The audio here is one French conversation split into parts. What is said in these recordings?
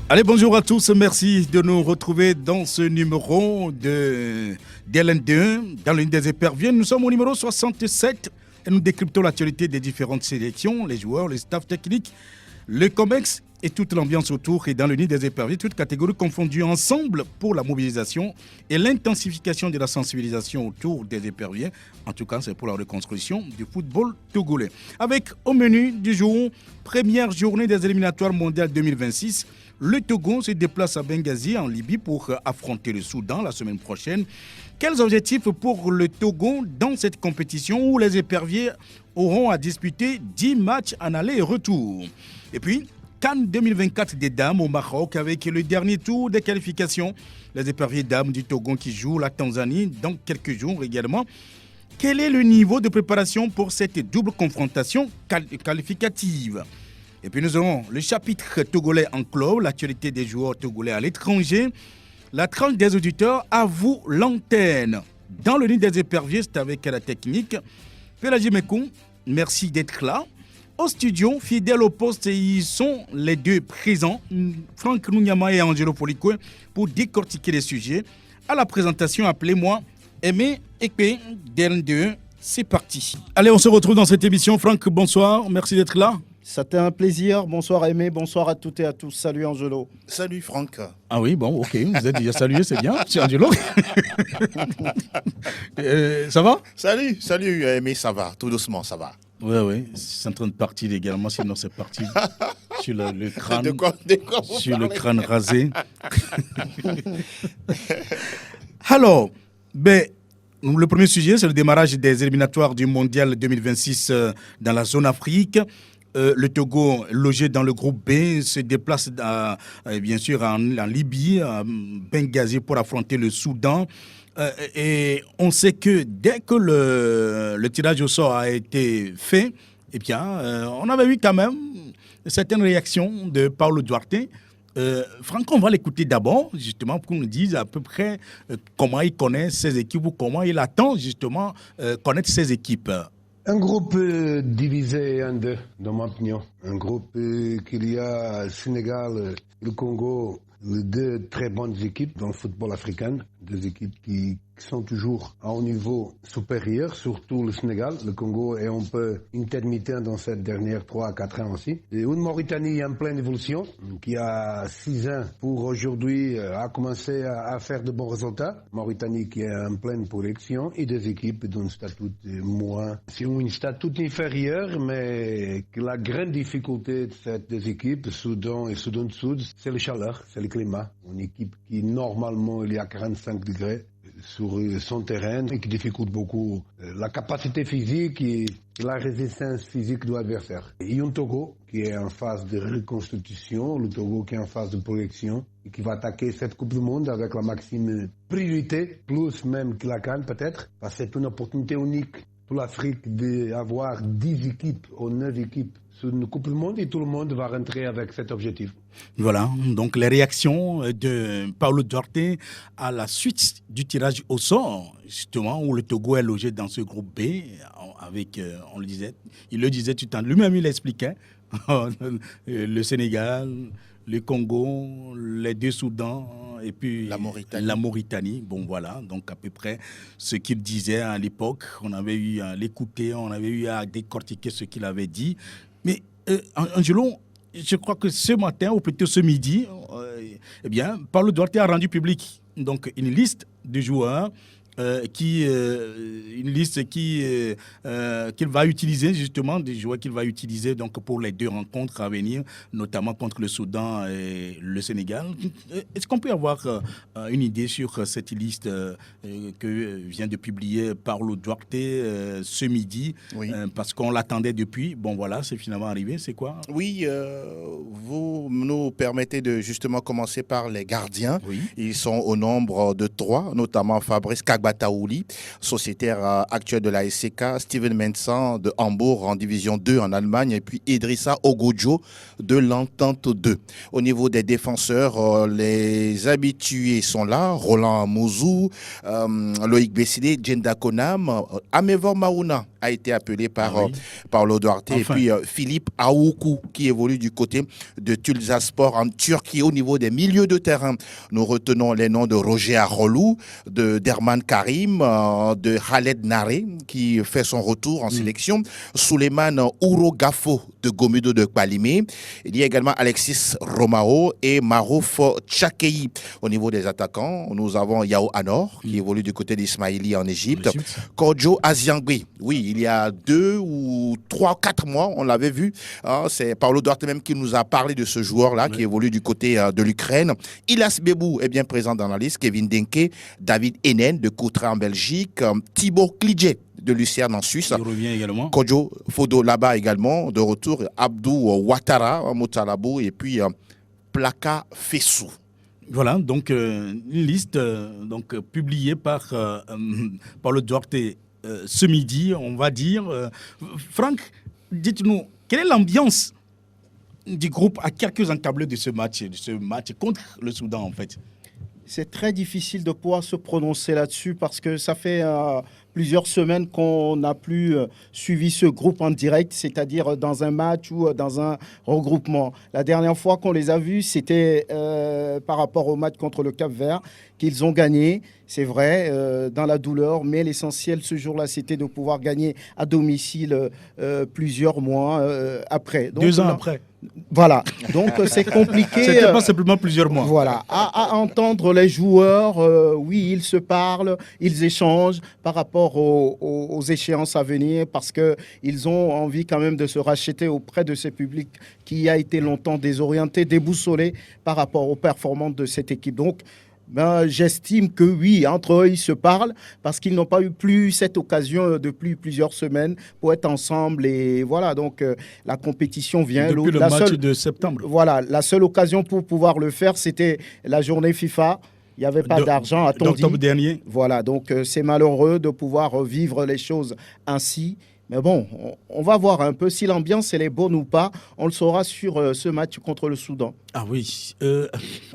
Allez, bonjour à tous. Merci de nous retrouver dans ce numéro de DLN2, dans l'une des éperviers. Nous sommes au numéro 67 et nous décryptons l'actualité des différentes sélections, les joueurs, les staffs techniques, le COMEX et toute l'ambiance autour. Et dans le nid des éperviers, toutes catégories confondues ensemble pour la mobilisation et l'intensification de la sensibilisation autour des éperviers. En tout cas, c'est pour la reconstruction du football togolais. Avec au menu du jour, première journée des éliminatoires mondiales 2026. Le Togo se déplace à Benghazi en Libye pour affronter le Soudan la semaine prochaine. Quels objectifs pour le Togo dans cette compétition où les éperviers auront à disputer 10 matchs en aller et retour? Et puis, CAN 2024 des dames au Maroc avec le dernier tour des qualifications. Les éperviers dames du Togo qui jouent la Tanzanie dans quelques jours également. Quel est le niveau de préparation pour cette double confrontation qualificative? Et puis nous aurons le chapitre togolais en club, l'actualité des joueurs togolais à l'étranger. La tranche des auditeurs à vous l'antenne. Dans le nid des éperviers, c'est avec la technique. Pélagie Mekou, merci d'être là. Au studio, fidèles au poste, ils sont les deux présents, Franck Nounyama et Angelo Policou, pour décortiquer les sujets. À la présentation, appelez-moi Aimé Ekpe DL2. C'est parti. Allez, on se retrouve dans cette émission. Franck, bonsoir, merci d'être là. C'était un plaisir. Bonsoir Aimé, bonsoir à toutes et à tous. Salut Angelo. Salut Franck. Ah oui, bon, ok, vous êtes déjà salué, c'est bien, c'est Angelo. Ça va? Salut Aimé, ça va, tout doucement, ça va. Oui, c'est en train de partir également, sinon c'est parti sur le crâne, de quoi sur le crâne rasé. Alors, le premier sujet, c'est le démarrage des éliminatoires du Mondial 2026 dans la zone Afrique. Le Togo, logé dans le groupe B, se déplace bien sûr en Libye, à Benghazi, pour affronter le Soudan. Et on sait que dès que le tirage au sort a été fait, eh bien, on avait eu quand même certaines réactions de Paulo Duarte. Franck, on va l'écouter d'abord, justement, pour qu'on nous dise à peu près comment il connaît ses équipes ou comment il attend, justement, connaître ses équipes. Un groupe divisé en deux, dans ma opinion. Un groupe qu'il y a Sénégal, le Congo, deux très bonnes équipes dans le football africain. Deux équipes qui sont toujours à un niveau supérieur, surtout le Sénégal. Le Congo est un peu intermittent dans cette dernière 3 à 4 ans aussi. Et une Mauritanie en pleine évolution, qui a 6 ans pour aujourd'hui a commencé à faire de bons résultats. Mauritanie qui est en pleine progression et des équipes d'un statut moins, c'est un statut inférieur, mais la grande difficulté de ces deux équipes, Soudan et Soudan du Sud, c'est le chaleur, c'est le climat. Une équipe qui normalement il y a 45 degrés sur son terrain et qui difficulte beaucoup la capacité physique et la résistance physique de l'adversaire. Et un Togo qui est en phase de reconstitution, le Togo qui est en phase de projection et qui va attaquer cette Coupe du Monde avec la maxime priorité, plus même que la CAN peut-être, parce que c'est une opportunité unique pour l'Afrique d'avoir 10 équipes ou 9 équipes sur une Coupe du Monde et tout le monde va rentrer avec cet objectif. Voilà, donc les réactions de Paulo Duarte à la suite du tirage au sort, justement, où le Togo est logé dans ce groupe B, avec, il le disait tout le temps, lui-même il l'expliquait, le Sénégal, le Congo, les deux Soudans et puis la Mauritanie. Bon voilà, donc à peu près ce qu'il disait à l'époque. On avait eu à l'écouter, on avait eu à décortiquer ce qu'il avait dit. Mais Angelo, je crois que ce matin, ou plutôt ce midi, eh bien, Paulo Duarte a rendu public donc, une liste de joueurs une liste qu'il va utiliser justement, des joueurs qu'il va utiliser donc pour les deux rencontres à venir, notamment contre le Soudan et le Sénégal. Est-ce qu'on peut avoir une idée sur cette liste que vient de publier Paulo Duarte ce midi, oui. Parce qu'on l'attendait depuis. Bon voilà, c'est finalement arrivé. C'est quoi? Oui, vous nous permettez de justement commencer par les gardiens. Oui. Ils sont au nombre de 3, notamment Fabrice Kago, Bataouli, sociétaire actuel de la SCK, Steven Mensan de Hambourg en division 2 en Allemagne, et puis Idrissa Ogojo de l'Entente 2. Au niveau des défenseurs, les habitués sont là, Roland Mouzou, Loïc Bessidé, Djenda Konam, Amevor Maouna a été appelé par Paulo Duarte, et puis Philippe Aoukou qui évolue du côté de Tulsaspor en Turquie. Au niveau des milieux de terrain, nous retenons les noms de Roger Arolou, de Derman Karim, de Khaled Nare qui fait son retour en sélection, Souleymane Ouro-Gafo de Gomudo de Kpalimé. Il y a également Alexis Romao et Marouf Tchakei. Au niveau des attaquants, nous avons Yao Anor qui évolue du côté d'Ismaïli en Égypte. Kodjo Aziangbe, oui, il y a 2 ou 3, 4 mois, on l'avait vu. C'est Paulo Duarte même qui nous a parlé de ce joueur-là qui évolue du côté de l'Ukraine. Ilas Bebou est bien présent dans la liste. Kevin Denke, David Enen de Coutras en Belgique, Thibaut Klidje de Lucerne en Suisse. Il revient également. Kodjo Fodo là-bas également, de retour. Abdou Ouattara, Moutalabou, et puis Plaka Fessou. Voilà, donc une liste publiée par Paulo Duarte ce midi, on va dire. Franck, dites-nous, quelle est l'ambiance du groupe à quelques encablés de ce match contre le Soudan en fait? C'est très difficile de pouvoir se prononcer là-dessus parce que ça fait plusieurs semaines qu'on n'a plus suivi ce groupe en direct, c'est-à-dire dans un match ou dans un regroupement. La dernière fois qu'on les a vus, c'était par rapport au match contre le Cap-Vert qu'ils ont gagné. C'est vrai, dans la douleur, mais l'essentiel ce jour-là, c'était de pouvoir gagner à domicile plusieurs mois après. Donc, 2 ans après. Voilà, donc c'est compliqué. C'était pas simplement plusieurs mois. Voilà, à entendre les joueurs, oui, ils se parlent, ils échangent par rapport aux échéances à venir parce qu'ils ont envie quand même de se racheter auprès de ce public qui a été longtemps désorienté, déboussolé par rapport aux performances de cette équipe. Donc, j'estime que oui, entre eux, ils se parlent parce qu'ils n'ont pas eu plus cette occasion depuis plusieurs semaines pour être ensemble. Et voilà, donc la compétition vient. Depuis le match de septembre. Voilà, la seule occasion pour pouvoir le faire, c'était la journée FIFA. Il n'y avait pas d'argent à ton d'octobre dernier. Voilà, donc c'est malheureux de pouvoir vivre les choses ainsi. Mais bon, on va voir un peu si l'ambiance elle est bonne ou pas. On le saura sur ce match contre le Soudan. Ah oui.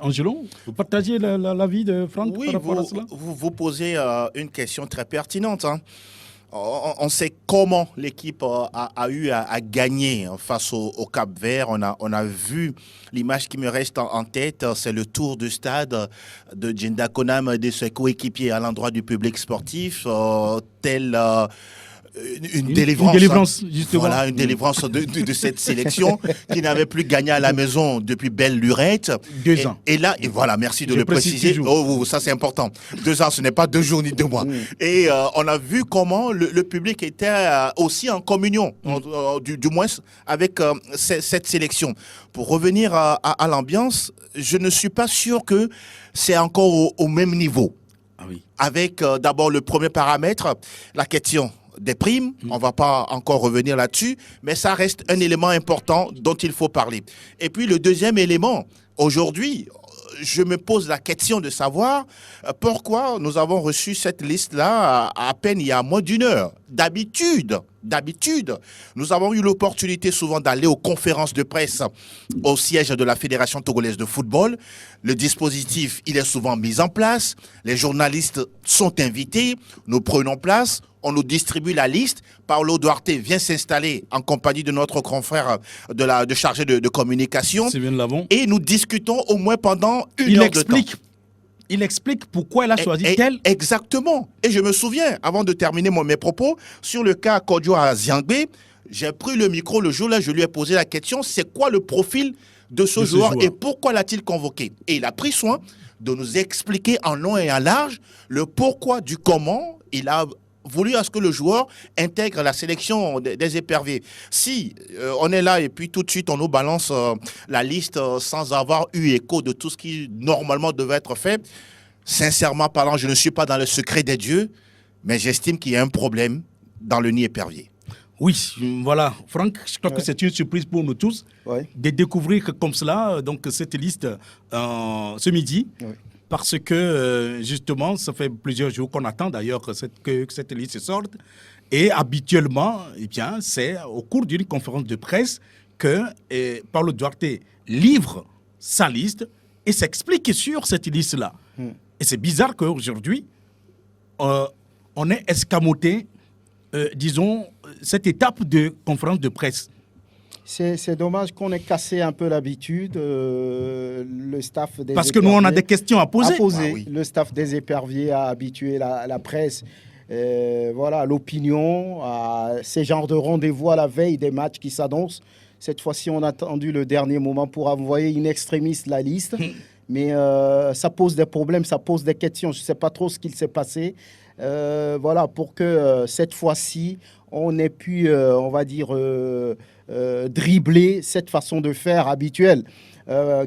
Angelo, vous partagez l'avis de Franck par rapport à cela? Vous posez une question très pertinente. On sait comment l'équipe a eu à gagner face au Cap-Vert. On a vu l'image qui me reste en tête, c'est le tour du stade de Djenda Konam et de ses coéquipiers à l'endroit du public sportif, tel... Une délivrance, justement. Voilà, une délivrance de cette sélection qui n'avait plus gagné à la maison depuis belle lurette. 2 ans. Et là, et voilà, merci de le préciser. Oh, ça c'est important. 2 ans, ce n'est pas 2 jours ni 2 mois. Et on a vu comment le public était aussi en communion, du moins avec cette sélection. Pour revenir à l'ambiance, je ne suis pas sûr que c'est encore au même niveau. Ah oui. Avec d'abord le premier paramètre, la question des primes, on ne va pas encore revenir là-dessus, mais ça reste un élément important dont il faut parler. Et puis le deuxième élément, aujourd'hui, je me pose la question de savoir pourquoi nous avons reçu cette liste-là à peine il y a moins d'1 heure. D'habitude, nous avons eu l'opportunité souvent d'aller aux conférences de presse au siège de la Fédération togolaise de football. Le dispositif, il est souvent mis en place. Les journalistes sont invités. Nous prenons place. On nous distribue la liste. Paulo Duarte vient s'installer en compagnie de notre confrère de chargé de communication. C'est bien l'avant. Et nous discutons au moins pendant une heure de temps. Il explique pourquoi elle a choisi tel. Exactement. Et je me souviens, avant de terminer mes propos, sur le cas Kodjo Aziangbe, j'ai pris le micro le jour-là, je lui ai posé la question, c'est quoi le profil de ce joueur et pourquoi l'a-t-il convoqué? Et il a pris soin de nous expliquer en long et en large le pourquoi du comment il a voulu à ce que le joueur intègre la sélection des éperviers. Si on est là et puis tout de suite on nous balance la liste sans avoir eu écho de tout ce qui normalement devait être fait, sincèrement parlant, je ne suis pas dans le secret des dieux, mais j'estime qu'il y a un problème dans le nid épervier. Oui, voilà. Franck, je crois que c'est une surprise pour nous tous de découvrir comme cela donc cette liste ce midi. parce que justement, ça fait plusieurs jours qu'on attend d'ailleurs que cette liste sorte. Et habituellement, eh bien, c'est au cours d'une conférence de presse que Paulo Duarte livre sa liste et s'explique sur cette liste-là. Et c'est bizarre qu'aujourd'hui, on ait escamoté, disons, cette étape de conférence de presse. C'est dommage qu'on ait cassé un peu l'habitude. Le staff des Parce que nous, on a des questions à poser. Ah oui. Le staff des éperviers a habitué la presse, voilà, l'opinion, à ces genres de rendez-vous à la veille des matchs qui s'annoncent. Cette fois-ci, on a attendu le dernier moment pour envoyer in extremis la liste. Mais ça pose des problèmes, ça pose des questions. Je ne sais pas trop ce qu'il s'est passé. Voilà, pour que cette fois-ci, on ait pu, on va dire, dribbler cette façon de faire habituelle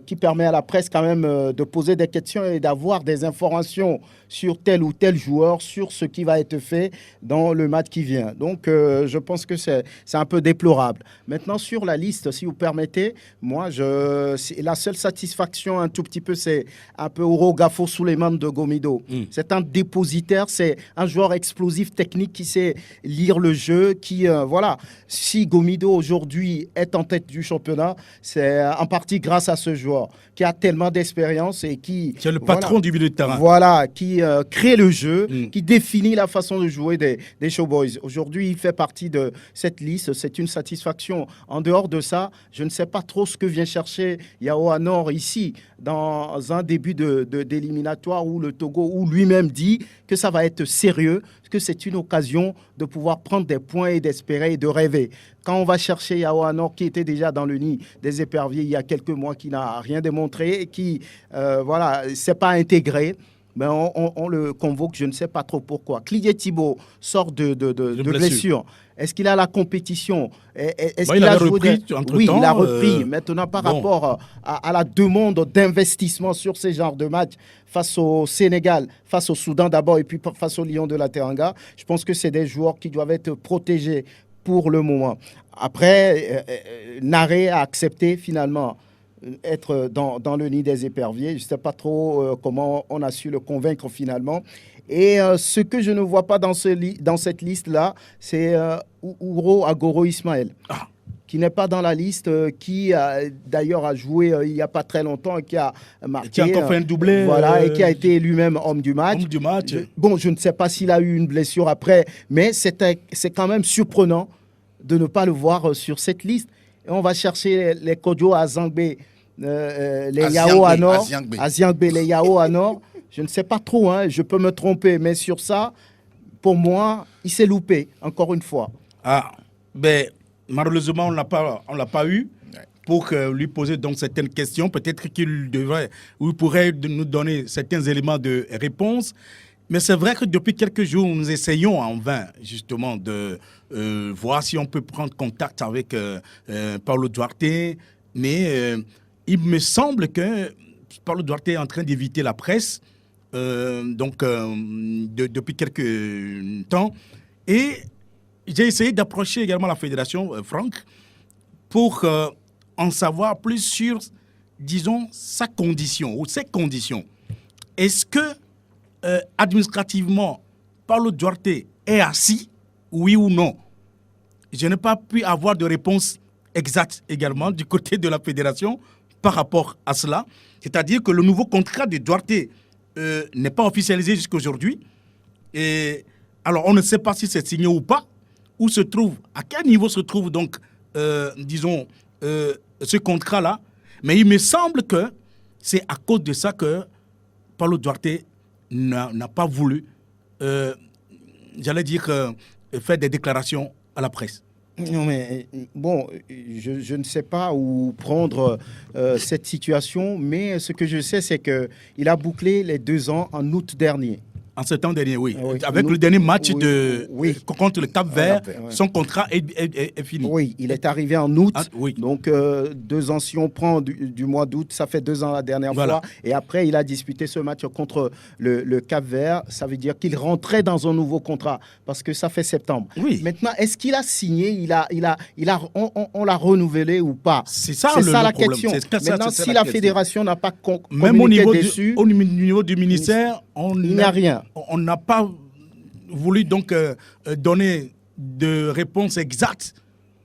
qui permet à la presse quand même de poser des questions et d'avoir des informations sur tel ou tel joueur, sur ce qui va être fait dans le match qui vient. Donc, je pense que c'est un peu déplorable. Maintenant, sur la liste, si vous permettez, moi, la seule satisfaction un tout petit peu, c'est un peu Oro Gafo Souleymane de Gomido. C'est un dépositaire, c'est un joueur explosif technique qui sait lire le jeu, qui, voilà, si Gomido aujourd'hui est en tête du championnat, c'est en partie grâce à ce joueur qui a tellement d'expérience et qui... C'est le patron du milieu de terrain. Voilà, qui crée le jeu, qui définit la façon de jouer des Showboys. Aujourd'hui, il fait partie de cette liste. C'est une satisfaction. En dehors de ça, je ne sais pas trop ce que vient chercher Yao Anor ici, dans un début d'éliminatoire où le Togo, où lui-même dit que ça va être sérieux, que c'est une occasion de pouvoir prendre des points et d'espérer et de rêver. Quand on va chercher Yao Anor, qui était déjà dans le nid des éperviers il y a quelques mois, qui n'a rien démontré et qui, voilà, ne s'est pas intégré, ben on le convoque, je ne sais pas trop pourquoi. Clié Thibaut sort de blessure. Est-ce qu'il a la compétition? Il a repris entre-temps. Oui, il a repris. Maintenant, par rapport à la demande d'investissement sur ces genres de matchs face au Sénégal, face au Soudan d'abord et puis face au Lion de la Teranga, je pense que c'est des joueurs qui doivent être protégés pour le moment. Après, Naré a accepté finalement être dans le nid des éperviers. Je ne sais pas trop comment on a su le convaincre finalement. Et ce que je ne vois pas dans cette liste-là, c'est Ouro Agoro Ismaël, qui n'est pas dans la liste, qui d'ailleurs a joué il n'y a pas très longtemps et qui a marqué. Qui a encore fait un doublé. Voilà, et qui a été lui-même homme du match. Homme du match. Bon, je ne sais pas s'il a eu une blessure après, mais c'est quand même surprenant de ne pas le voir sur cette liste. Et on va chercher les Kodjo à Zangbe, les Yao Anor, Aziangbe, les Yao Anor. Je ne sais pas trop, hein, je peux me tromper, mais sur ça, pour moi, il s'est loupé, encore une fois. Ben, malheureusement, on ne l'a pas eu pour lui poser donc certaines questions. Peut-être qu'il devrait, ou il pourrait nous donner certains éléments de réponse. Mais c'est vrai que depuis quelques jours, nous essayons en vain, justement, de voir si on peut prendre contact avec Paulo Duarte. Mais il me semble que Paulo Duarte est en train d'éviter la presse. Depuis quelques temps. Et j'ai essayé d'approcher également la fédération, Franck, pour en savoir plus sur, disons, sa condition ou ses conditions. Est-ce que, administrativement, Paulo Duarte est assis, oui ou non? Je n'ai pas pu avoir de réponse exacte également du côté de la fédération par rapport à cela. C'est-à-dire que le nouveau contrat de Duarte n'est pas officialisé jusqu'à aujourd'hui. Et alors, on ne sait pas si c'est signé ou pas. Où se trouve, à quel niveau se trouve donc, disons, ce contrat-là. Mais il me semble que c'est à cause de ça que Paulo Duarte n'a pas voulu, j'allais dire, faire des déclarations à la presse. Non, mais bon, je ne sais pas où prendre cette situation, mais ce que je sais, c'est qu'il a bouclé les 2 ans en août dernier. En septembre dernier, oui. Oui. Avec le dernier match Oui. contre le Cap-Vert, Ouais. son contrat est fini. Oui, il est arrivé en août. Oui. Donc, 2 ans, si on prend du mois d'août, ça fait 2 ans la dernière Voilà. fois. Et après, il a disputé ce match contre le Cap-Vert. Ça veut dire qu'il rentrait dans un nouveau contrat parce que ça fait septembre. Oui. Maintenant, est-ce qu'il a signé, on l'a renouvelé ou pas? C'est ça C'est le ça la problème. question. C'est ça, Maintenant, c'est si la la question. fédération n'a pas Même communiqué dessus, au niveau du ministère, il n'y a rien. On n'a pas voulu donc donner de réponse exacte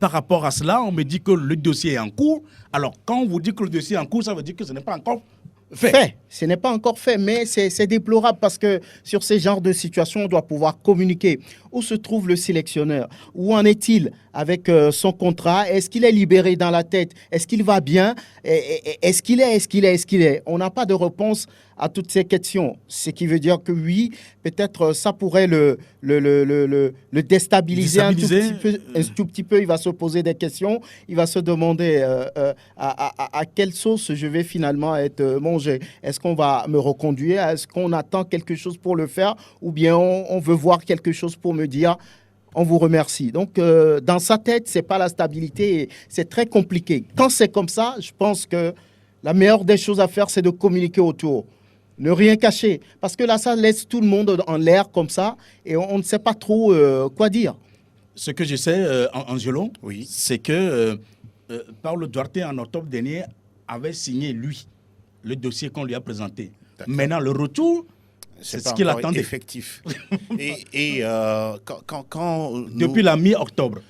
par rapport à cela. On me dit que le dossier est en cours. Alors, quand on vous dit que le dossier est en cours, ça veut dire que ce n'est pas encore fait. Ce n'est pas encore fait, mais c'est déplorable parce que sur ces genres de situations, on doit pouvoir communiquer. Où se trouve le sélectionneur? Où en est-il avec son contrat? Est-ce qu'il est libéré dans la tête? Est-ce qu'il va bien? Est-ce qu'il est? On n'a pas de réponse à toutes ces questions. Ce qui veut dire que oui, peut-être ça pourrait le déstabiliser un tout petit peu. Il va se poser des questions. Il va se demander à quelle sauce je vais finalement être mangé. Est-ce qu'on va me reconduire? Est-ce qu'on attend quelque chose pour le faire? Ou bien on veut voir quelque chose pour me dire on vous remercie. Donc, dans sa tête, ce n'est pas la stabilité. Et c'est très compliqué. Quand c'est comme ça, je pense que la meilleure des choses à faire, c'est de communiquer autour. Ne rien cacher. Parce que là, ça laisse tout le monde en l'air comme ça et on ne sait pas trop quoi dire. Ce que je sais, Angelo, Oui. c'est que Paulo Duarte, en octobre dernier, avait signé, lui, le dossier qu'on lui a présenté. D'accord. Maintenant, le retour, c'est ce qu'il attendait. Effectif. et quand Depuis la mi-octobre.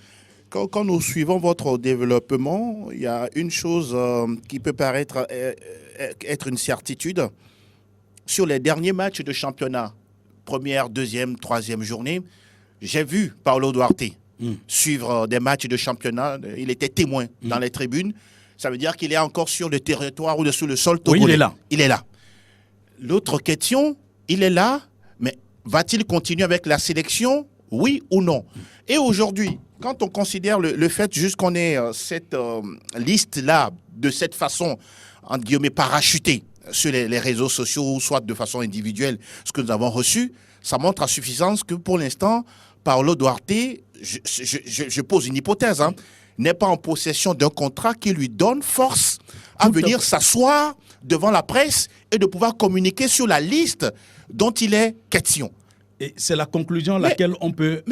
Quand nous suivons votre développement, il y a une chose qui peut paraître être une certitude. Sur les derniers matchs de championnat, première, deuxième, troisième journée, j'ai vu Paulo Duarte suivre des matchs de championnat. Il était témoin dans les tribunes. Ça veut dire qu'il est encore sur le territoire ou sur le sol togolais. Oui, il est là. Il est là. L'autre question, il est là, mais va-t-il continuer avec la sélection, oui ou non? Et aujourd'hui, quand on considère le fait juste qu'on ait cette liste-là, de cette façon, entre guillemets, parachutée sur les réseaux sociaux ou soit de façon individuelle, ce que nous avons reçu, ça montre à suffisance que pour l'instant, Paulo Duarte, je pose une hypothèse, n'est pas en possession d'un contrat qui lui donne force à venir s'asseoir devant la presse et de pouvoir communiquer sur la liste dont il est question. Et c'est la conclusion à laquelle on peut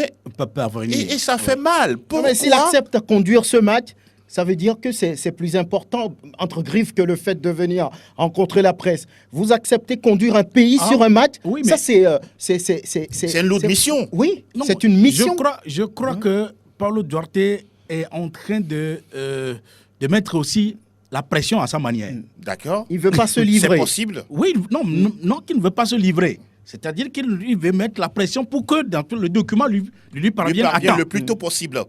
parvenir. Et ça fait mal. Mais s'il accepte de conduire ce match, ça veut dire que c'est plus important, entre griffes, que le fait de venir rencontrer la presse. Vous acceptez conduire un pays sur un match, oui, mais ça c'est une lourde mission. Oui, Non, c'est une mission. Je crois que Paulo Duarte est en train de mettre aussi la pression à sa manière. D'accord. Il ne veut pas se livrer. C'est possible. Oui, non, qu'il ne veut pas se livrer. C'est-à-dire qu'il veut mettre la pression pour que dans le document lui parvienne à temps. le plus tôt possible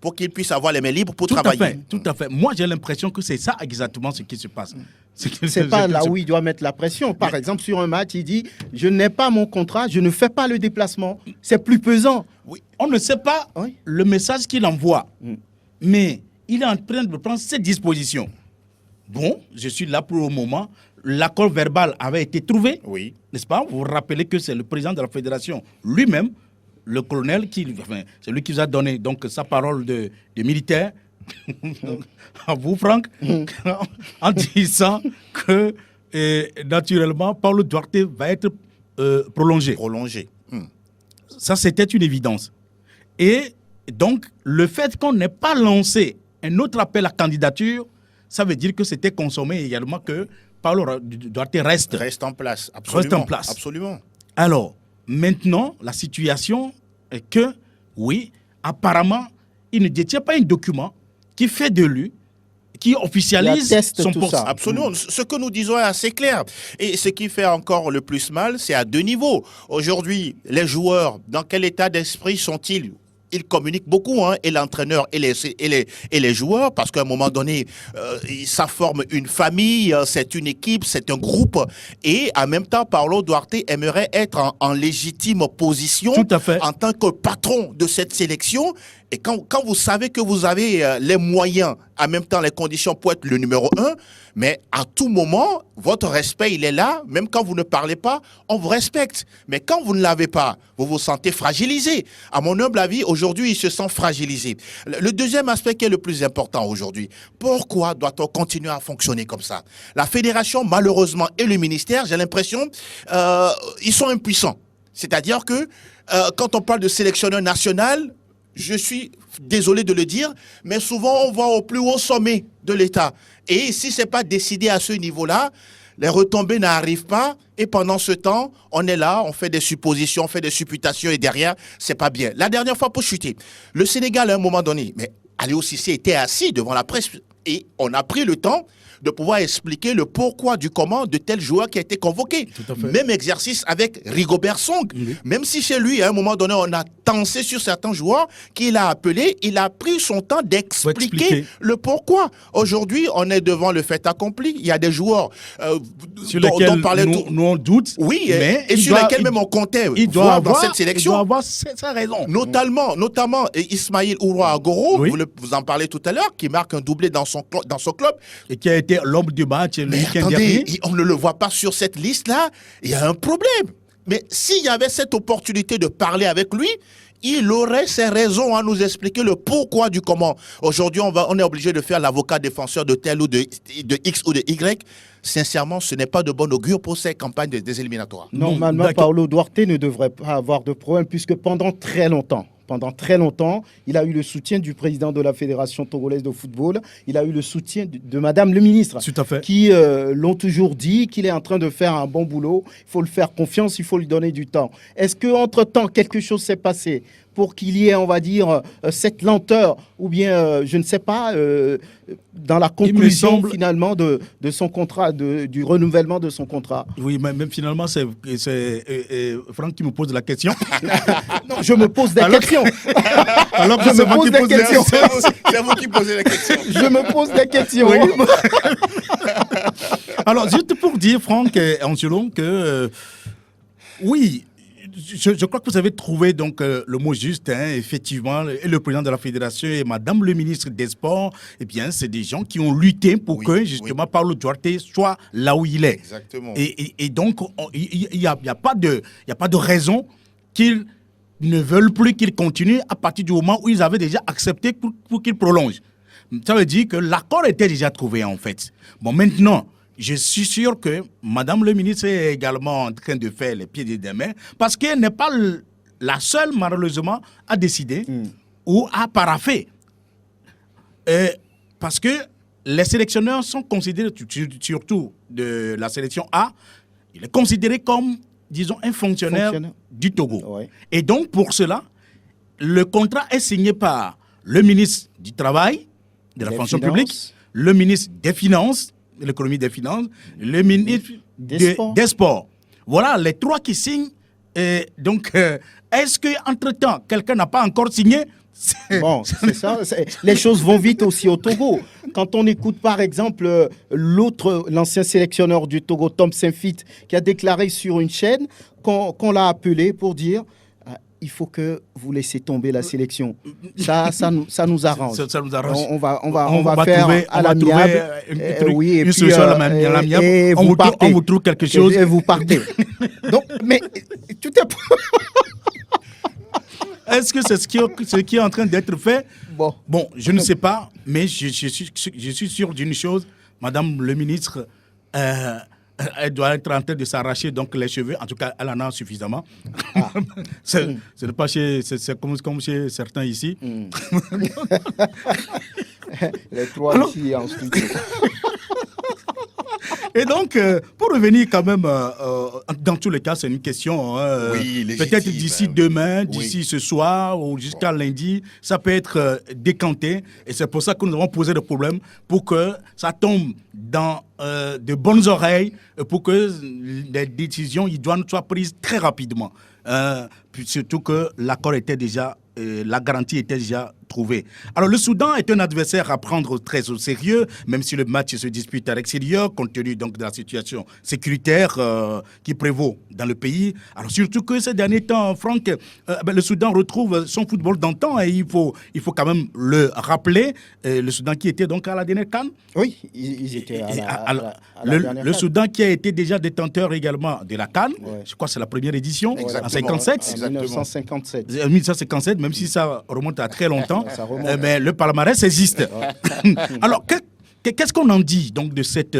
pour qu'il puisse avoir les mains libres pour Tout travailler. Tout à fait. Moi, j'ai l'impression que c'est ça exactement ce qui se passe. C'est pas là où il doit mettre la pression. Par exemple, sur un match, il dit « Je n'ai pas mon contrat, je ne fais pas le déplacement. » C'est plus pesant. Oui. On ne sait pas le message qu'il envoie, mais il est en train de prendre ses dispositions. Bon, je suis là pour le moment. L'accord verbal avait été trouvé, Oui. n'est-ce pas? Vous vous rappelez que c'est le président de la fédération lui-même, le colonel, c'est lui qui vous a donné donc, sa parole de militaire, à vous, Franck, en disant que naturellement, Paulo Duarte va être prolongé. Ça, c'était une évidence. Et donc, le fait qu'on n'ait pas lancé un autre appel à candidature, ça veut dire que c'était consommé également que Paulo Duarte reste en place. Absolument. Reste en place. Absolument. Alors, maintenant, la situation est que, oui, apparemment, il ne détient pas un document qui fait de lui, qui officialise son poste. Absolument. Ce que nous disons est assez clair. Et ce qui fait encore le plus mal, c'est à deux niveaux. Aujourd'hui, les joueurs, dans quel état d'esprit sont-ils? Ils communiquent beaucoup, et l'entraîneur et les joueurs, parce qu'à un moment donné, ça forme une famille, c'est une équipe, c'est un groupe. Et en même temps, Paulo Duarte aimerait être en légitime position Tout à fait. en tant que patron de cette sélection. Et quand vous savez que vous avez les moyens, en même temps les conditions pour être le numéro 1, mais à tout moment, votre respect, il est là. Même quand vous ne parlez pas, on vous respecte. Mais quand vous ne l'avez pas, vous vous sentez fragilisé. À mon humble avis, aujourd'hui, il se sent fragilisé. Le deuxième aspect qui est le plus important aujourd'hui, pourquoi doit-on continuer à fonctionner comme ça? La fédération, malheureusement, et le ministère, j'ai l'impression, ils sont impuissants. C'est-à-dire que quand on parle de sélectionneur national, je suis désolé de le dire, mais souvent on va au plus haut sommet de l'État. Et si ce n'est pas décidé à ce niveau-là, les retombées n'arrivent pas. Et pendant ce temps, on est là, on fait des suppositions, on fait des supputations et derrière, c'est pas bien. La dernière fois, pour chuter, le Sénégal, à un moment donné, mais Aliou Cissé était assis devant la presse et on a pris le temps de pouvoir expliquer le pourquoi du comment de tel joueur qui a été convoqué. Même exercice avec Rigobert Song. Même si chez lui, à un moment donné, on a tensé sur certains joueurs qu'il a appelés, il a pris son temps d'expliquer le pourquoi. Aujourd'hui, on est devant le fait accompli. Il y a des joueurs sur lesquels nous on doute. Oui, et sur lesquels même on comptait voir dans cette sélection. Il doit avoir sa raison. Notamment Ismaïl Ouro Agoro, vous en parlez tout à l'heure, qui marque un doublé dans son club. Et qui a été l'homme du match le week-end dernier. On ne le voit pas sur cette liste-là. Il y a un problème. Mais s'il y avait cette opportunité de parler avec lui, il aurait ses raisons à nous expliquer le pourquoi du comment. Aujourd'hui, on est obligé de faire l'avocat défenseur de tel ou de X ou de Y. Sincèrement, ce n'est pas de bon augure pour ces campagnes des éliminatoires. Normalement, Paulo Duarte ne devrait pas avoir de problème puisque pendant très longtemps, il a eu le soutien du président de la Fédération togolaise de football. Il a eu le soutien de Madame le ministre, qui l'ont toujours dit qu'il est en train de faire un bon boulot. Il faut le faire confiance, il faut lui donner du temps. Est-ce qu'entre-temps, quelque chose s'est passé pour qu'il y ait, on va dire, cette lenteur ou bien, je ne sais pas, dans la conclusion finalement de son contrat, du renouvellement de son contrat? Oui, mais même finalement, c'est Franck qui me pose la question. Non, je me pose des questions. Alors que je me pose des questions. C'est vous qui posez la question. Je me pose des questions. Oui. Alors, juste pour dire, Franck et Angelon, que oui, je crois que vous avez trouvé donc le mot juste, effectivement, et le président de la fédération et madame le ministre des Sports, eh bien, c'est des gens qui ont lutté pour que, justement, Paulo Duarte soit là où il est. Exactement. Et donc, il n'y a pas de raison qu'ils ne veulent plus qu'il continue à partir du moment où ils avaient déjà accepté pour qu'il prolonge. Ça veut dire que l'accord était déjà trouvé, en fait. Bon, maintenant, je suis sûr que Madame le ministre est également en train de faire les pieds et des mains parce qu'elle n'est pas la seule, malheureusement, à décider ou à paraffer. Parce que les sélectionneurs sont considérés, surtout de la sélection A, il est considéré comme, disons, un fonctionnaire du Togo. Ouais. Et donc, pour cela, le contrat est signé par le ministre du Travail, de la fonction publique, le ministre des Finances, de l'économie des finances, le ministre des Sports. Voilà les trois qui signent. Donc, est-ce qu'entre-temps, quelqu'un n'a pas encore signé? Bon, c'est ça. Les choses vont vite aussi au Togo. Quand on écoute, par exemple, l'ancien sélectionneur du Togo, Tom Saint-Fit, qui a déclaré sur une chaîne qu'on l'a appelé pour dire il faut que vous laissez tomber la sélection. Ça nous arrange. Ça nous arrange. On va faire à l'amiable. Oui, et puis on vous trouve quelque chose. Et vous partez. Donc, mais tout est... Est-ce que c'est ce qui est en train d'être fait? Bon, je ne sais pas, mais je suis sûr d'une chose. Madame le ministre, elle doit être en train de s'arracher donc les cheveux. En tout cas, elle en a suffisamment. Ah. C'est pas c'est comme chez certains ici. Les trois ici en studio. Et donc, pour revenir quand même, dans tous les cas, c'est une question. Peut-être d'ici demain, d'ici ce soir ou jusqu'à lundi, ça peut être décanté. Et c'est pour ça que nous avons posé le problème, pour que ça tombe dans de bonnes oreilles, pour que les décisions idoines soient prises très rapidement. Surtout que l'accord était déjà, la garantie était déjà trouver. Alors le Soudan est un adversaire à prendre très au sérieux, même si le match se dispute à l'extérieur, compte tenu donc de la situation sécuritaire qui prévaut dans le pays. Alors surtout que ces derniers temps, Franck, le Soudan retrouve son football d'antan et il faut quand même le rappeler. Le Soudan qui était donc à la dernière CAN. Oui, ils étaient à la dernière le CAN. Soudan qui a été déjà détenteur également de la CAN. Ouais. Je crois que c'est la première édition, Exactement. en 57. En 1957. 1957, même si ça remonte à très longtemps, Ça remonte. mais le palmarès existe. Alors, qu'est-ce qu'on en dit donc de cette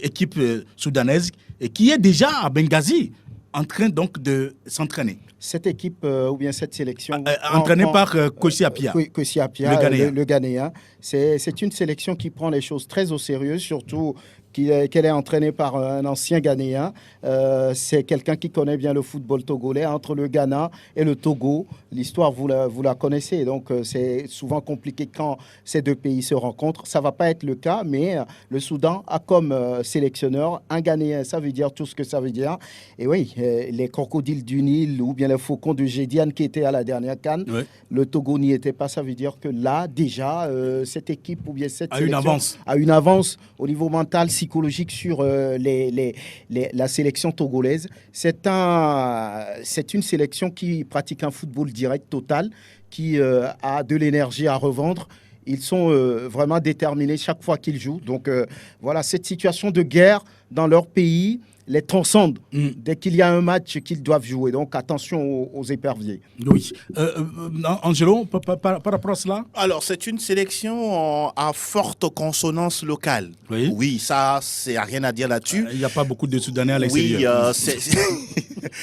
équipe soudanaise qui est déjà à Benghazi en train donc de s'entraîner? Cette équipe ou bien cette sélection entraînée par Kossi Apia, Kossi Apia, le Ghanéen. C'est une sélection qui prend les choses très au sérieux, surtout qu'elle est entraînée par un ancien Ghanéen. C'est quelqu'un qui connaît bien le football togolais. Entre le Ghana et le Togo, l'histoire, vous la connaissez. Donc, c'est souvent compliqué quand ces deux pays se rencontrent. Ça ne va pas être le cas, mais le Soudan a comme sélectionneur un Ghanéen. Ça veut dire tout ce que ça veut dire. Et oui, les crocodiles du Nil ou bien les faucons de Gédiane qui étaient à la dernière CAN, ouais, le Togo n'y était pas. Ça veut dire que là, déjà, cette équipe ou bien cette sélection a une avance au niveau mental, psychologique sur la sélection togolaise. C'est une sélection qui pratique un football direct total, qui a de l'énergie à revendre. Ils sont vraiment déterminés chaque fois qu'ils jouent. Donc voilà, cette situation de guerre dans leur pays les transcendent dès qu'il y a un match qu'ils doivent jouer. Donc attention aux éperviers. Oui. Angelo, par rapport à cela? Alors, c'est une sélection à forte consonance locale. Oui. Oui, ça, c'est rien à dire là-dessus. Il n'y a pas beaucoup de Soudanais à Oui, l'extérieur.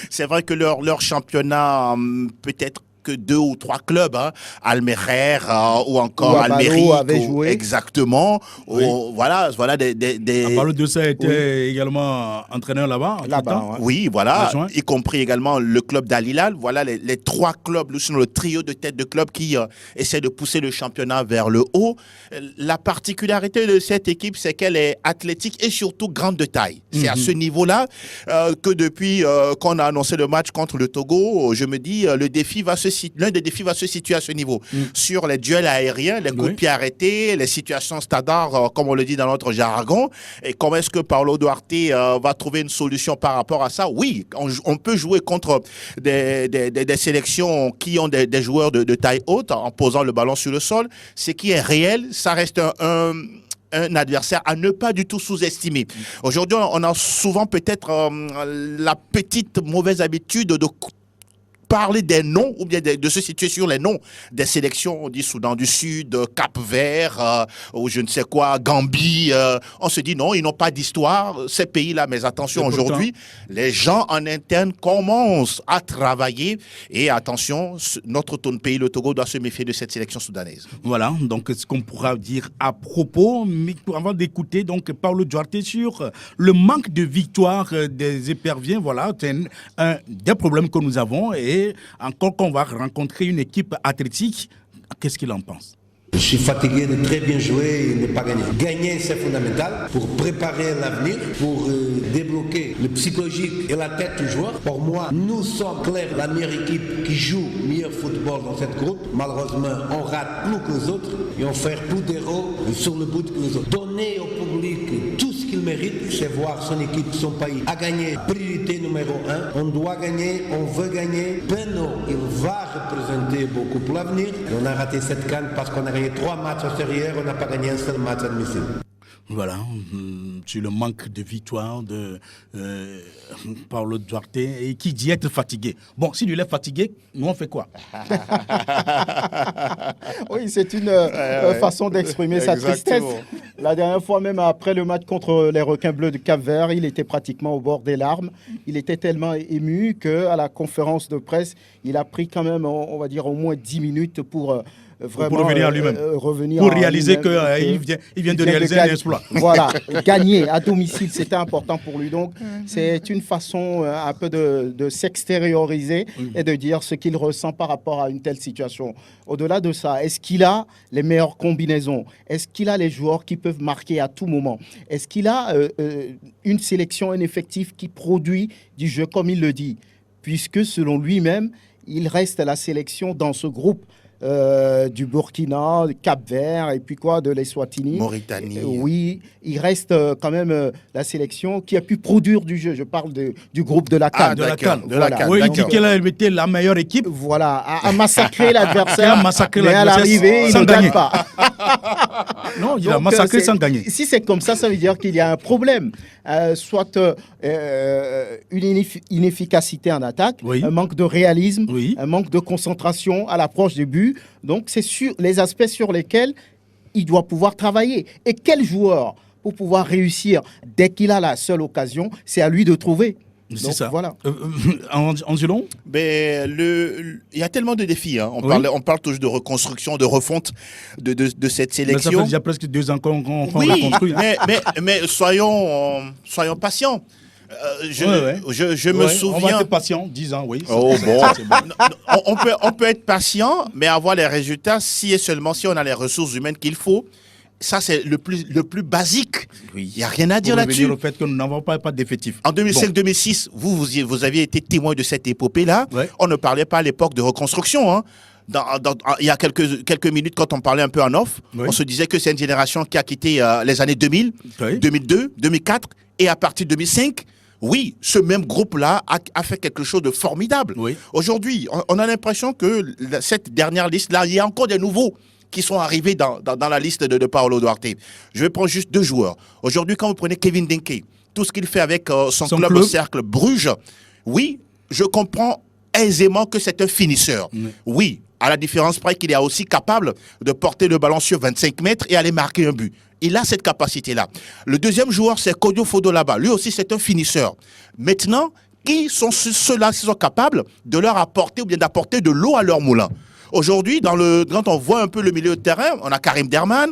c'est vrai que leur championnat peut-être que 2 ou 3 clubs, hein, Almerer ou encore Almérie, avait joué. Exactement. Oui. Voilà des. Apollo de ça était également entraîneur là-bas. Là-bas, Oui, voilà, Adjoint. y compris également le club d'Al Hilal. Voilà les 3 clubs, sinon le trio de tête de clubs qui essaie de pousser le championnat vers le haut. La particularité de cette équipe, c'est qu'elle est athlétique et surtout grande de taille. C'est à ce niveau-là que depuis qu'on a annoncé le match contre le Togo, je me dis l'un des défis va se situer à ce niveau. Sur les duels aériens, les coups de pied arrêtés, les situations standards, comme on le dit dans notre jargon. Et comment est-ce que Paulo Duarte va trouver une solution par rapport à ça? Oui, on peut jouer contre des sélections qui ont des joueurs de taille haute en posant le ballon sur le sol. Ce qui est réel, ça reste un adversaire à ne pas du tout sous-estimer. Aujourd'hui, on a souvent peut-être la petite mauvaise habitude de parler des noms ou bien de se situer sur les noms des sélections, on dit Soudan du Sud, Cap-Vert, ou je ne sais quoi, Gambie. On se dit non, ils n'ont pas d'histoire, ces pays-là. Mais attention, aujourd'hui, les gens en interne commencent à travailler. Et attention, notre pays, le Togo, doit se méfier de cette sélection soudanaise. Voilà, donc ce qu'on pourra dire à propos, mais avant d'écouter donc Paulo Duarte sur le manque de victoire des éperviers, voilà, c'est un des problèmes que nous avons. Et encore qu'on va rencontrer une équipe athlétique, qu'est-ce qu'il en pense? Je suis fatigué de très bien jouer et de ne pas gagner. Gagner, c'est fondamental pour préparer l'avenir, pour débloquer le psychologique et la tête du joueur. Pour moi, nous sommes clairs la meilleure équipe qui joue meilleur football dans cette groupe. Malheureusement, on rate plus que les autres et on fait plus d'héros sur le bout que les autres. Donner au public tout ce qu'il mérite, c'est voir son équipe, son pays à gagner. Priorité numéro 1, on doit gagner, on veut gagner. Beno, il va représenter beaucoup pour l'avenir. On a raté cette canne parce qu'on a gagné 3 matchs extérieurs, on n'a pas gagné un seul match à domicile. Voilà, sur le manque de victoire de Paulo Duarte, et qui dit être fatigué. Bon, s'il est fatigué, nous on fait quoi? Oui, c'est une façon d'exprimer sa tristesse. La dernière fois, même après le match contre les Requins Bleus de Cap-Vert, il était pratiquement au bord des larmes. Il était tellement ému qu'à la conférence de presse, il a pris quand même, on va dire, au moins 10 minutes pour... vraiment, pour revenir à lui-même. Revenir pour à réaliser lui-même, qu'il vient de réaliser un exploit. Voilà, gagner à domicile, c'était important pour lui. Donc, c'est une façon un peu de s'extérioriser et de dire ce qu'il ressent par rapport à une telle situation. Au-delà de ça, est-ce qu'il a les meilleures combinaisons? Est-ce qu'il a les joueurs qui peuvent marquer à tout moment? Est-ce qu'il a une sélection, un effectif qui produit du jeu comme il le dit? Puisque selon lui-même, il reste la sélection dans ce groupe du Burkina, du Cap-Vert et puis de l'Eswatini. Mauritanie. Oui, il reste quand même la sélection qui a pu produire du jeu. Je parle du groupe de la CAN. De la CAN. Voilà. Oui, il dit qu'elle a été la meilleure équipe. Voilà, à massacrer l'adversaire. Mais à l'adversaire l'arrivée, il sans ne gagner. gagne pas. Non, il a Donc, massacré sans gagner. Si c'est comme ça veut dire qu'il y a un problème. Soit une inefficacité en attaque, Oui. un manque de réalisme, Oui. un manque de concentration à l'approche du but. Donc, c'est sur les aspects sur lesquels il doit pouvoir travailler. Et quel joueur, pour pouvoir réussir, dès qu'il a la seule occasion, c'est à lui de trouver. C'est Donc, ça. Voilà. Angelo? Il y a tellement de défis. Hein. Oui. On parle toujours de reconstruction, de refonte de cette Mais ça fait sélection. déjà presque 2 ans qu'on Oui, la construit. Hein. mais soyons patients. Je me Ouais, souviens. On va être patient, 10 ans, oui. Oh, bon. C'est bon. On peut être patient, mais avoir les résultats si et seulement si on a les ressources humaines qu'il faut. Ça, c'est le plus basique. Il n'y a rien à dire Pour là-dessus. revenir au fait que nous n'avons pas d'effectif. En 2005-2006, vous aviez été témoin de cette épopée-là. Ouais. On ne parlait pas à l'époque de reconstruction. Hein. Il y a quelques minutes, quand on parlait un peu en off, Oui. on se disait que c'est une génération qui a quitté les années 2000, Oui. 2002, 2004, et à partir de 2005, oui, ce même groupe-là a fait quelque chose de formidable. Oui. Aujourd'hui, on a l'impression que cette dernière liste-là, il y a encore des nouveaux qui sont arrivés dans la liste de Paolo Duarte. Je vais prendre juste 2 joueurs. Aujourd'hui, quand vous prenez Kevin Denke, tout ce qu'il fait avec son club au cercle Bruges, oui, je comprends aisément que c'est un finisseur. Oui, à la différence près qu'il est aussi capable de porter le ballon sur 25 mètres et aller marquer un but. Il a cette capacité-là. Le deuxième joueur, c'est Kodio Fodo-Laba. Lui aussi, c'est un finisseur. Maintenant, qui sont ceux-là qui sont capables de leur apporter ou bien d'apporter de l'eau à leur moulin? Aujourd'hui, quand on voit un peu le milieu de terrain, on a Karim Derman,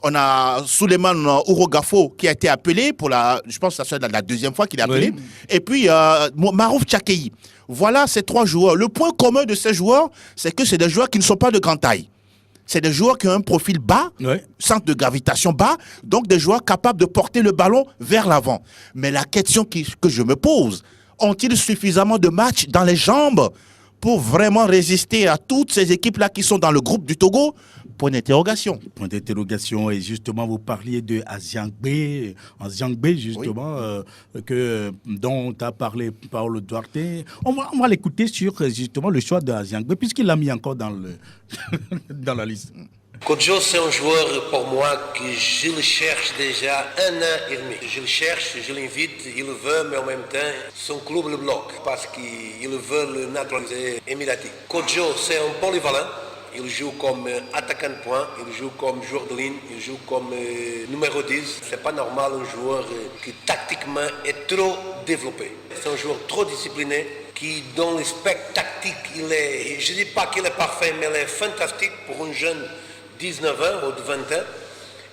on a Souleymane Ourogafo qui a été appelé je pense que c'est la deuxième fois qu'il est appelé, Oui. et puis Marouf Tchakei. Voilà ces 3 joueurs. Le point commun de ces joueurs, c'est que c'est des joueurs qui ne sont pas de grande taille. C'est des joueurs qui ont un profil bas, Ouais. centre de gravitation bas, donc des joueurs capables de porter le ballon vers l'avant. Mais la question que je me pose, ont-ils suffisamment de matchs dans les jambes pour vraiment résister à toutes ces équipes-là qui sont dans le groupe du Togo? Point d'interrogation. Point d'interrogation. Et justement, vous parliez de Aziangbe, justement, dont a parlé Paolo Duarte. On va l'écouter sur justement le choix de Aziangbe, puisqu'il l'a mis encore dans la liste. Kodjo, c'est un joueur pour moi que je le cherche déjà 1 an et demi. Je le cherche, je l'invite, il le veut, mais en même temps, son club le bloque parce qu'il veut le naturaliser émiratique. Kodjo, c'est un polyvalent. Il joue comme attaquant de poing, il joue comme joueur de ligne, il joue comme numéro 10. C'est pas normal un joueur qui tactiquement est trop développé. C'est un joueur trop discipliné qui dans l'aspect tactique, je dis pas qu'il est parfait, mais il est fantastique pour un jeune 19 ans ou de 20 ans.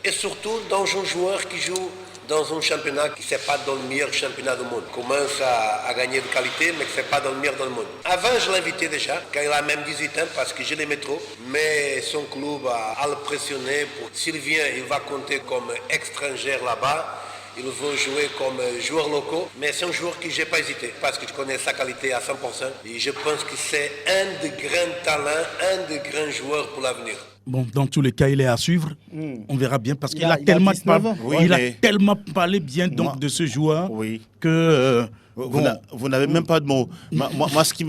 Et surtout dans un joueur qui joue dans un championnat qui n'est pas dans le meilleur championnat du monde. Commence à gagner de qualité, mais qui n'est pas dans le meilleur dans le monde. Avant, je l'invitais déjà, quand il a même 18 ans, parce que je l'aimais trop. Mais son club a le pressionné. S'il vient, il va compter comme étranger là-bas. Il veut jouer comme joueur local, mais c'est un joueur que je n'ai pas hésité parce que je connais sa qualité à 100% et je pense que c'est un de grands talents, un de grands joueurs pour l'avenir. Bon, dans tous les cas, il est à suivre. On verra bien parce qu'il a 19 ans. tellement parlé bien donc de ce joueur que vous n'avez même pas de mots. Moi, ce qui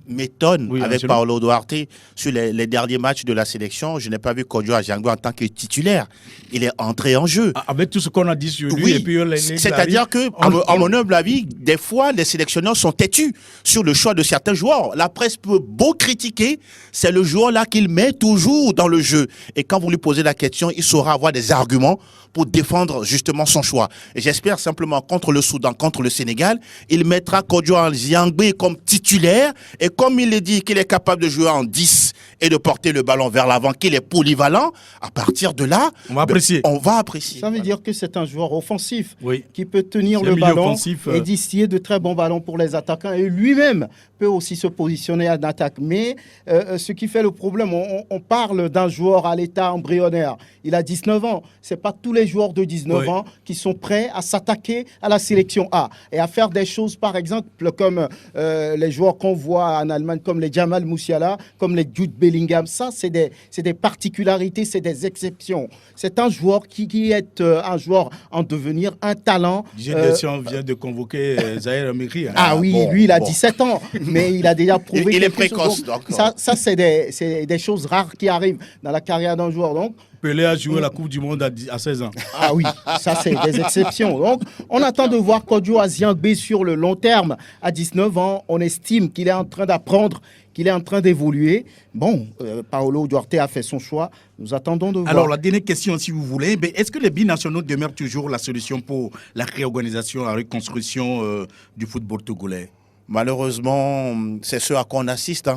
m'étonne avec Paolo Duarte, sur les derniers matchs de la sélection, je n'ai pas vu Kodjo Aziangbe en tant que titulaire. Il est entré en jeu. Avec tout ce qu'on a dit sur lui. Oui, et puis c'est-à-dire que, à mon humble avis, des fois, les sélectionneurs sont têtus sur le choix de certains joueurs. La presse peut beau critiquer, c'est le joueur-là qu'il met toujours dans le jeu. Et quand vous lui posez la question, il saura avoir des arguments pour défendre justement son choix. Et j'espère simplement contre le Soudan, contre le Sénégal, il mettra Kodjo Aziangbe comme titulaire. Et comme il est dit qu'il est capable de jouer en 10 et de porter le ballon vers l'avant, qu'il est polyvalent, à partir de là, on va apprécier. Ça veut dire que c'est un joueur offensif qui peut tenir le ballon offensif, et distiller de très bons ballons pour les attaquants. Et lui-même peut aussi se positionner en attaque. Mais ce qui fait le problème, on parle d'un joueur à l'état embryonnaire. Il a 19 ans. Ce n'est pas tous les joueurs de 19 ans qui sont prêts à s'attaquer à la sélection A et à faire des choses, par exemple, comme les joueurs qu'on voit en en Allemagne, comme les Jamal Musiala, comme les Jude Bellingham. Ça, c'est des particularités, c'est des exceptions. C'est un joueur qui est un joueur en devenir, un talent. Deschamps vient de convoquer Zahir Emery. Oui, lui, il a 17 ans, mais il a déjà prouvé il est précoce. Donc, ça c'est des choses rares qui arrivent dans la carrière d'un joueur. Donc, Pelé a joué la Coupe du Monde à 16 ans. Ah oui, ça c'est des exceptions. Donc, on attend de voir Kodjo Aziangbe sur le long terme. À 19 ans, on estime qu'il est en train d'apprendre, qu'il est en train d'évoluer. Bon, Paolo Duarte a fait son choix. Nous attendons de voir. Alors, la dernière question, si vous voulez, est-ce que les binationaux demeurent toujours la solution pour la réorganisation, la reconstruction du football togolais? Malheureusement, c'est ce à quoi on assiste.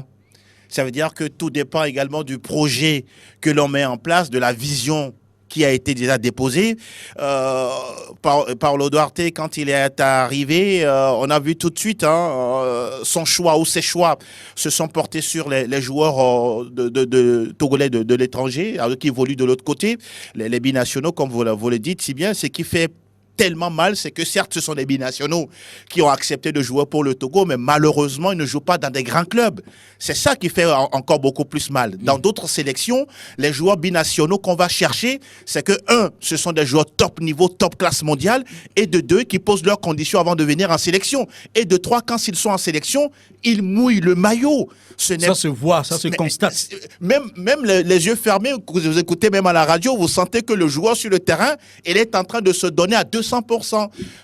Ça veut dire que tout dépend également du projet que l'on met en place, de la vision qui a été déjà déposée. Paolo Duarte, quand il est arrivé, on a vu tout de suite son choix ou ses choix se sont portés sur les joueurs de togolais de l'étranger, qui évoluent de l'autre côté. Les binationaux, comme vous le dites si bien, ce qui fait tellement mal, c'est que certes, ce sont des binationaux qui ont accepté de jouer pour le Togo, mais malheureusement, ils ne jouent pas dans des grands clubs. C'est ça qui fait encore beaucoup plus mal. Dans d'autres sélections, les joueurs binationaux qu'on va chercher, c'est que, ce sont des joueurs top niveau, top classe mondiale, et de 2, qui posent leurs conditions avant de venir en sélection. Et de 3, quand ils sont en sélection, ils mouillent le maillot. Ça se voit, ça se constate. Même les yeux fermés, vous écoutez même à la radio, vous sentez que le joueur sur le terrain, il est en train de se donner à 200%.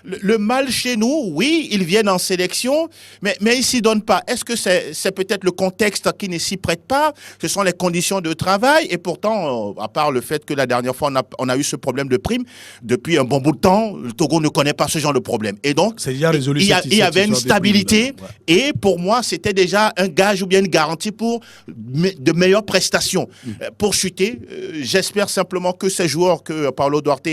Le mal chez nous, oui, ils viennent en sélection, mais ils ne s'y donnent pas. Est-ce que c'est peut-être le contexte qui ne s'y prête pas? Ce sont les conditions de travail. Et pourtant, à part le fait que la dernière fois, on a eu ce problème de prime, depuis un bon bout de temps, le Togo ne connaît pas ce genre de problème. Et donc, il y avait une stabilité. Et pour moi, c'était déjà un gage ou bien une garantie pour de meilleures prestations. Pour chuter, j'espère simplement que ces joueurs que Paolo Duarte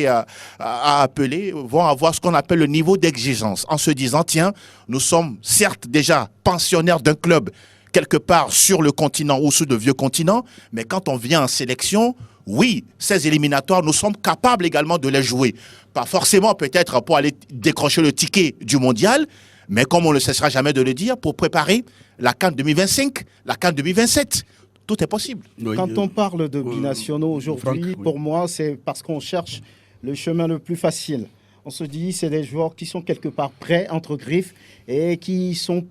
a appelés vont avoir ce qu'on appelle le niveau d'exigence, en se disant, tiens, nous sommes certes déjà pensionnaires d'un club quelque part sur le continent ou sur le vieux continent, mais quand on vient en sélection, oui, ces éliminatoires, nous sommes capables également de les jouer. Pas forcément peut-être pour aller décrocher le ticket du mondial, mais comme on ne cessera jamais de le dire, pour préparer la CAN 2025, la CAN 2027. Tout est possible. Oui, quand on parle de binationaux aujourd'hui, pour moi, c'est parce qu'on cherche le chemin le plus facile. On se dit, c'est des joueurs qui sont quelque part prêts, entre griffes, et qui sont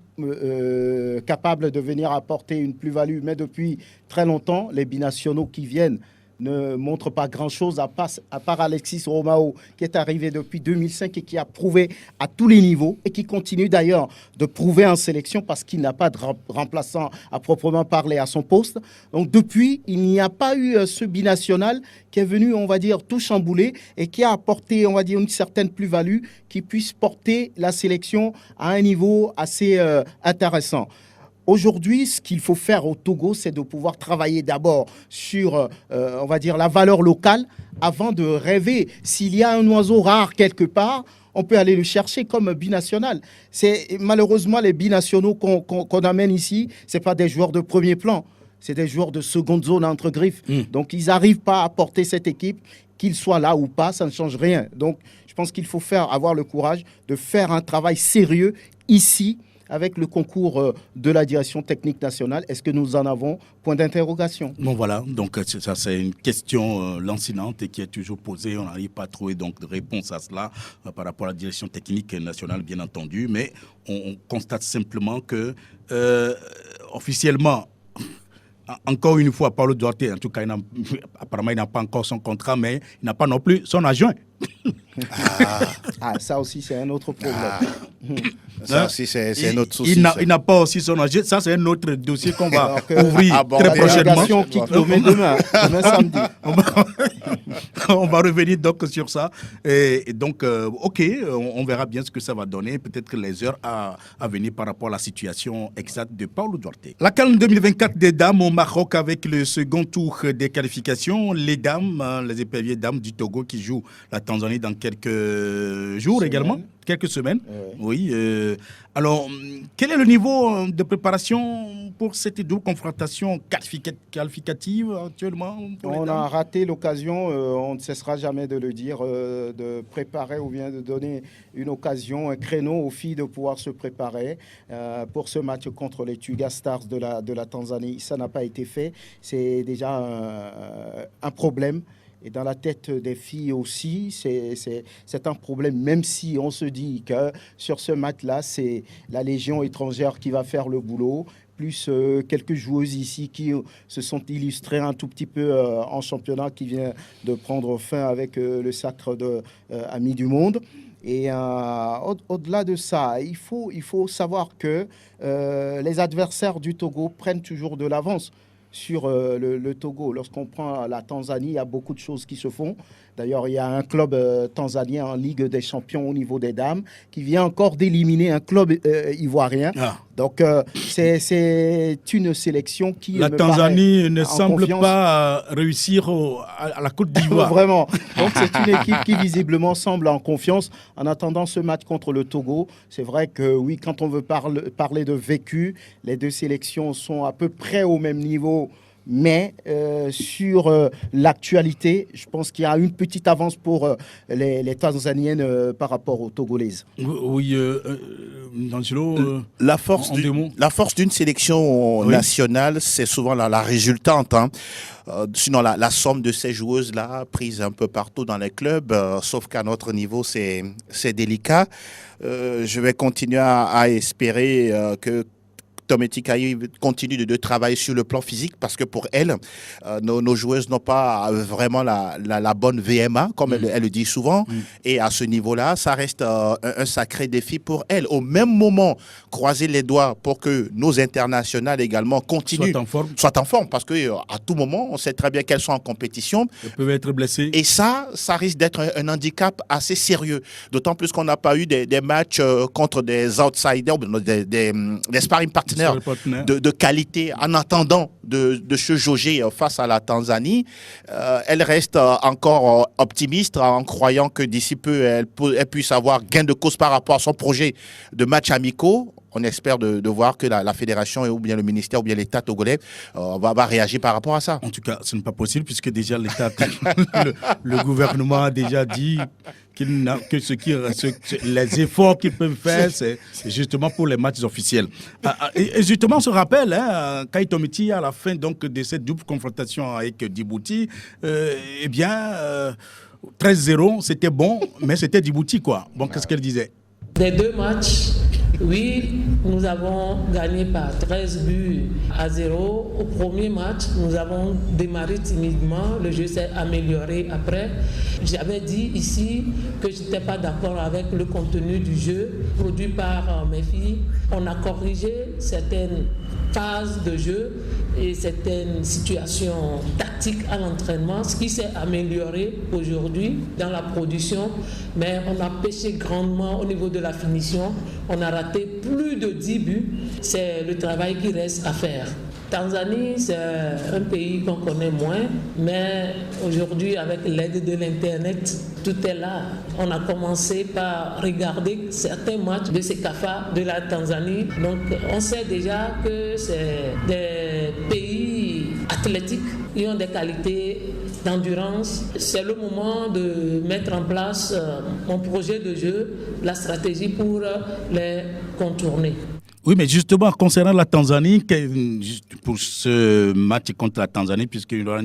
capables de venir apporter une plus-value. Mais depuis très longtemps, les binationaux qui viennent ne montrent pas grand-chose à part Alexis Romao, qui est arrivé depuis 2005 et qui a prouvé à tous les niveaux et qui continue d'ailleurs de prouver en sélection parce qu'il n'a pas de remplaçant à proprement parler à son poste. Donc depuis, il n'y a pas eu ce binational qui est venu, on va dire, tout chambouler et qui a apporté, on va dire, une certaine plus-value qui puisse porter la sélection à un niveau assez intéressant. Aujourd'hui, ce qu'il faut faire au Togo, c'est de pouvoir travailler d'abord sur, on va dire, la valeur locale avant de rêver. S'il y a un oiseau rare quelque part, on peut aller le chercher comme binational. Malheureusement, les binationaux qu'on amène ici, ce pas des joueurs de premier plan. C'est des joueurs de seconde zone entre griffes. Donc, ils n'arrivent pas à porter cette équipe. Qu'ils soient là ou pas, ça ne change rien. Donc, je pense qu'il faut avoir le courage de faire un travail sérieux ici, avec le concours de la direction technique nationale. Est-ce que nous en avons? Point d'interrogation. Bon, voilà. Donc, ça, c'est une question lancinante et qui est toujours posée. On n'arrive pas à trouver donc, de réponse à cela par rapport à la direction technique nationale, bien entendu. Mais on constate simplement que, officiellement, encore une fois, Paolo Duarte, en tout cas, apparemment, il n'a pas encore son contrat, mais il n'a pas non plus son adjoint. Ça aussi, c'est un autre problème. Ça aussi, c'est un autre souci. Il n'a pas aussi son adjoint. Ça, c'est un autre dossier qu'on va ouvrir très prochainement. Qui demain samedi. On va revenir donc sur ça. Et donc, OK, on verra bien ce que ça va donner. Peut-être les heures à venir par rapport à la situation exacte de Paolo Duarte. La CAN 2024 des dames au Maroc avec le second tour des qualifications. Les dames, les éperviers dames du Togo qui jouent la Tanzanie dans quelques jours également. quelques semaines. Oui. Alors, quel est le niveau de préparation pour cette double confrontation qualificative actuellement? On a raté l'occasion, on ne cessera jamais de le dire, de préparer ou bien de donner une occasion, un créneau aux filles de pouvoir se préparer pour ce match contre les Twiga Stars de la Tanzanie. Ça n'a pas été fait. C'est déjà un problème. Et dans la tête des filles aussi, c'est un problème, même si on se dit que sur ce match-là, c'est la Légion étrangère qui va faire le boulot, plus quelques joueuses ici qui se sont illustrées un tout petit peu en championnat qui vient de prendre fin avec le sacre de Amis du Monde. Et au-delà de ça, il faut savoir que les adversaires du Togo prennent toujours de l'avance sur le Togo. Lorsqu'on prend la Tanzanie, il y a beaucoup de choses qui se font. D'ailleurs, il y a un club tanzanien en Ligue des Champions au niveau des dames qui vient encore d'éliminer un club ivoirien. Donc, c'est une sélection qui... La Tanzanie ne semble pas réussir à la Côte d'Ivoire. Vraiment. Donc, c'est une équipe qui visiblement semble en confiance. En attendant ce match contre le Togo, c'est vrai que oui, quand on veut parler de vécu, les deux sélections sont à peu près au même niveau. Mais sur l'actualité, je pense qu'il y a une petite avance pour les Tanzaniennes par rapport aux Togolaises. Oui, Angelo, la force d'une sélection nationale, c'est souvent la résultante. Hein. Sinon, la somme de ces joueuses-là, prises un peu partout dans les clubs, sauf qu'à notre niveau, c'est délicat. Je vais continuer à espérer que Tometi Kayi continue de travailler sur le plan physique parce que pour elle, nos joueuses n'ont pas vraiment la bonne VMA, comme elle le dit souvent. Et à ce niveau-là, ça reste un sacré défi pour elle. Au même moment, croiser les doigts pour que nos internationales également continuent, soient en forme parce que à tout moment, on sait très bien qu'elles sont en compétition. Elles peuvent être blessées. Et ça risque d'être un handicap assez sérieux. D'autant plus qu'on n'a pas eu des matchs contre des outsiders, des sparring partners de qualité en attendant de se jauger face à la Tanzanie. Elle reste encore optimiste en croyant que d'ici peu, elle puisse avoir gain de cause par rapport à son projet de matchs amicaux. On espère de voir que la fédération ou bien le ministère ou bien l'État togolais va réagir par rapport à ça. En tout cas, ce n'est pas possible puisque déjà l'État, le gouvernement a déjà dit que les efforts qu'ils peuvent faire, c'est justement pour les matchs officiels. Et justement, on se rappelle, Kayi Tometi, à la fin donc, de cette double confrontation avec Djibouti, 13-0, c'était bon, mais c'était Djibouti, quoi. Bon, qu'est-ce qu'elle disait? Des deux matchs, oui, nous avons gagné par 13 buts à 0. Au premier match, nous avons démarré timidement. Le jeu s'est amélioré après. J'avais dit ici que je n'étais pas d'accord avec le contenu du jeu produit par mes filles. On a corrigé certaines phases de jeu et certaines situations tactiques à l'entraînement, ce qui s'est amélioré aujourd'hui dans la production, mais on a pêché grandement au niveau de la finition. On a raté plus de 10 buts. C'est le travail qui reste à faire. Tanzanie, c'est un pays qu'on connaît moins, mais aujourd'hui, avec l'aide de l'Internet, tout est là. On a commencé par regarder certains matchs de CECAFA de la Tanzanie. Donc, on sait déjà que c'est des pays athlétiques qui ont des qualités d'endurance. C'est le moment de mettre en place mon projet de jeu, la stratégie pour les contourner. Oui, mais justement, concernant la Tanzanie, pour ce match contre la Tanzanie, puisqu'il y aura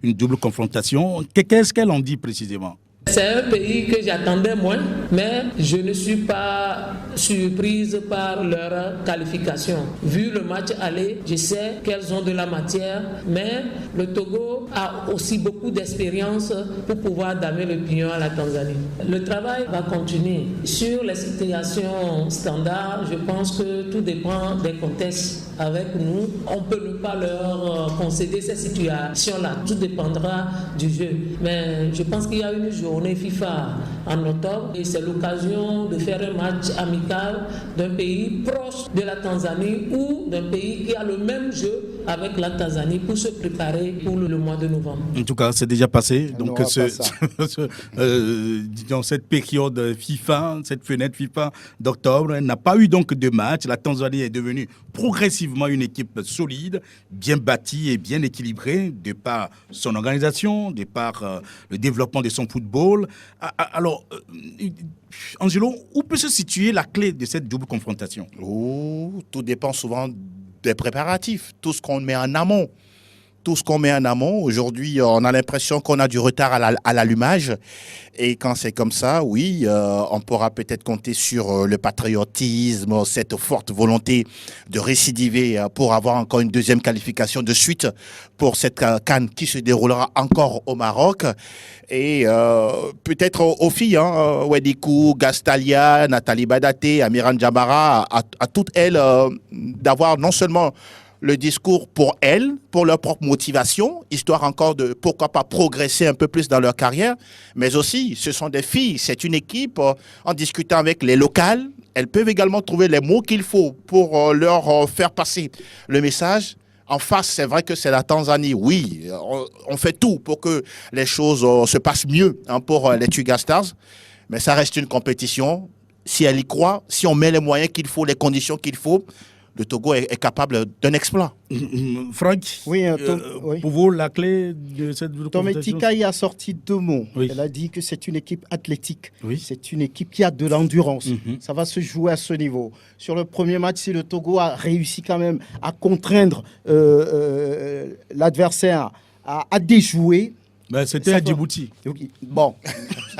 une double confrontation, qu'est-ce qu'elle en dit précisément? C'est un pays que j'attendais moins, mais je ne suis pas surprise par leur qualification. Vu le match aller, je sais qu'elles ont de la matière, mais le Togo a aussi beaucoup d'expérience pour pouvoir damer le pignon à la Tanzanie. Le travail va continuer. Sur les situations standards, je pense que tout dépend des contextes. Avec nous, on ne peut pas leur concéder ces situations-là. Tout dépendra du jeu. Mais je pense qu'il y a une journée FIFA en octobre. Et c'est l'occasion de faire un match amical d'un pays proche de la Tanzanie ou d'un pays qui a le même jeu avec la Tanzanie pour se préparer pour le mois de novembre. En tout cas, c'est déjà passé. Donc, Dans cette période FIFA, cette fenêtre FIFA d'octobre, n'a pas eu donc de match. La Tanzanie est devenue progressivement une équipe solide, bien bâtie et bien équilibrée de par son organisation, de par le développement de son football. Alors, Angelo, où peut se situer la clé de cette double confrontation? Tout dépend souvent des préparatifs, tout ce qu'on met en amont. Tout ce qu'on met en amont, aujourd'hui, on a l'impression qu'on a du retard à l'allumage. Et quand c'est comme ça, oui, on pourra peut-être compter sur le patriotisme, cette forte volonté de récidiver pour avoir encore une deuxième qualification de suite pour cette CAN qui se déroulera encore au Maroc. Et peut-être aux filles, Wedikou, Gastalia, Nathalie Badaté, Amiran Djabara, à toutes elles, d'avoir non seulement le discours pour elles, pour leur propre motivation, histoire encore de, pourquoi pas, progresser un peu plus dans leur carrière. Mais aussi, ce sont des filles, c'est une équipe, en discutant avec les locales, elles peuvent également trouver les mots qu'il faut pour leur faire passer le message. En face, c'est vrai que c'est la Tanzanie. Oui, on fait tout pour que les choses se passent mieux pour les Twiga Stars. Mais ça reste une compétition. Si elle y croit, si on met les moyens qu'il faut, les conditions qu'il faut, le Togo est capable d'un exploit. Franck, oui, pour vous, la clé de cette confrontation? Tometika a sorti 2 mots. Oui. Elle a dit que c'est une équipe athlétique. Oui. C'est une équipe qui a de l'endurance. Ça va se jouer à ce niveau. Sur le premier match, si le Togo a réussi quand même à contraindre l'adversaire à déjouer, Ben, c'était à Djibouti. Bon,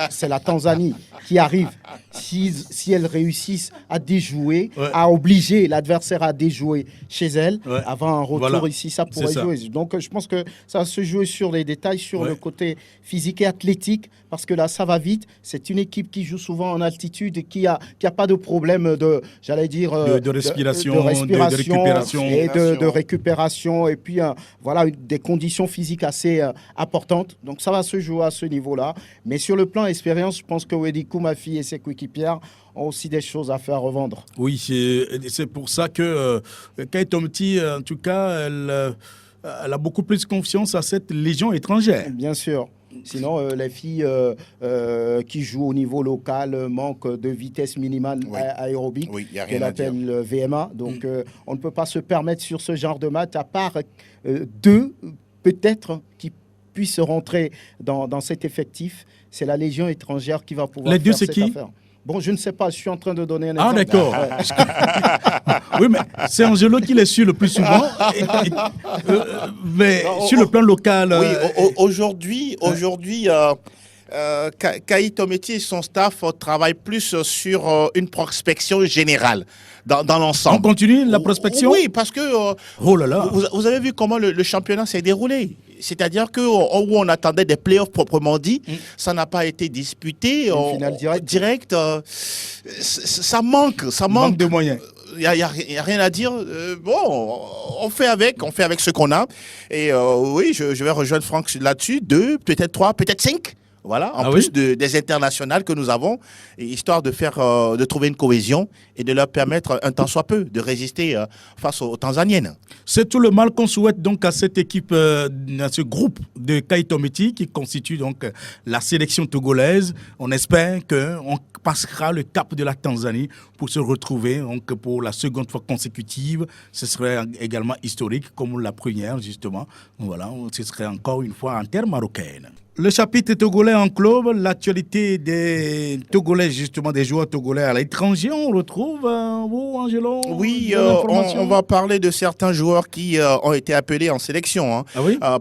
c'est la Tanzanie qui arrive. Si elles réussissent à déjouer, à obliger l'adversaire à déjouer chez elle, avant un retour ici, ça pourrait jouer. Donc, je pense que ça va se jouer sur les détails, sur le côté physique et athlétique, parce que là, ça va vite. C'est une équipe qui joue souvent en altitude et qui a pas de problème de, j'allais dire, de respiration, de récupération. Et de récupération. Et puis, voilà, des conditions physiques assez importantes. Donc, ça va se jouer à ce niveau-là. Mais sur le plan expérience, je pense que Wedikou, ma fille et ses coéquipières ont aussi des choses à faire revendre. Oui, c'est pour ça que Kai Tomti, en tout cas, elle a beaucoup plus confiance à cette légion étrangère. Bien sûr. Sinon, les filles qui jouent au niveau local manquent de vitesse minimale aérobique, qu'elle appelle VMA. Donc, on ne peut pas se permettre sur ce genre de match, à part 2, peut-être, qui puissent rentrer dans cet effectif. C'est la Légion étrangère qui va pouvoir faire cette affaire. Bon, je ne sais pas, je suis en train de donner un exemple. Ah, d'accord. Oui, mais c'est Angelo qui les suit le plus souvent. Mais sur le plan local... Oui, aujourd'hui, Kai Tometi et son staff travaillent plus sur une prospection générale dans l'ensemble. On continue la prospection? Oui, parce que oh là là. Vous avez vu comment le championnat s'est déroulé. C'est-à-dire que où on attendait des playoffs proprement dit, ça n'a pas été disputé. Une finale directe. Ça manque de moyens. Il n'y a rien à dire. Bon, on fait avec ce qu'on a. Et oui, je vais rejoindre Franck là-dessus. 2, peut-être 3, peut-être 5. Voilà, en plus des internationales que nous avons, histoire de trouver une cohésion et de leur permettre un tant soit peu de résister face aux Tanzaniennes. C'est tout le mal qu'on souhaite donc à cette équipe, à ce groupe de Kai Tometi qui constitue donc la sélection togolaise. On espère qu'on passera le cap de la Tanzanie pour se retrouver donc pour la seconde fois consécutive. Ce serait également historique comme la première justement. Voilà, ce serait encore une fois en terre marocaine. Le chapitre togolais en club, l'actualité des Togolais, justement des joueurs togolais à l'étranger, on retrouve, vous, Angelo? Oui, on va parler de certains joueurs qui ont été appelés en sélection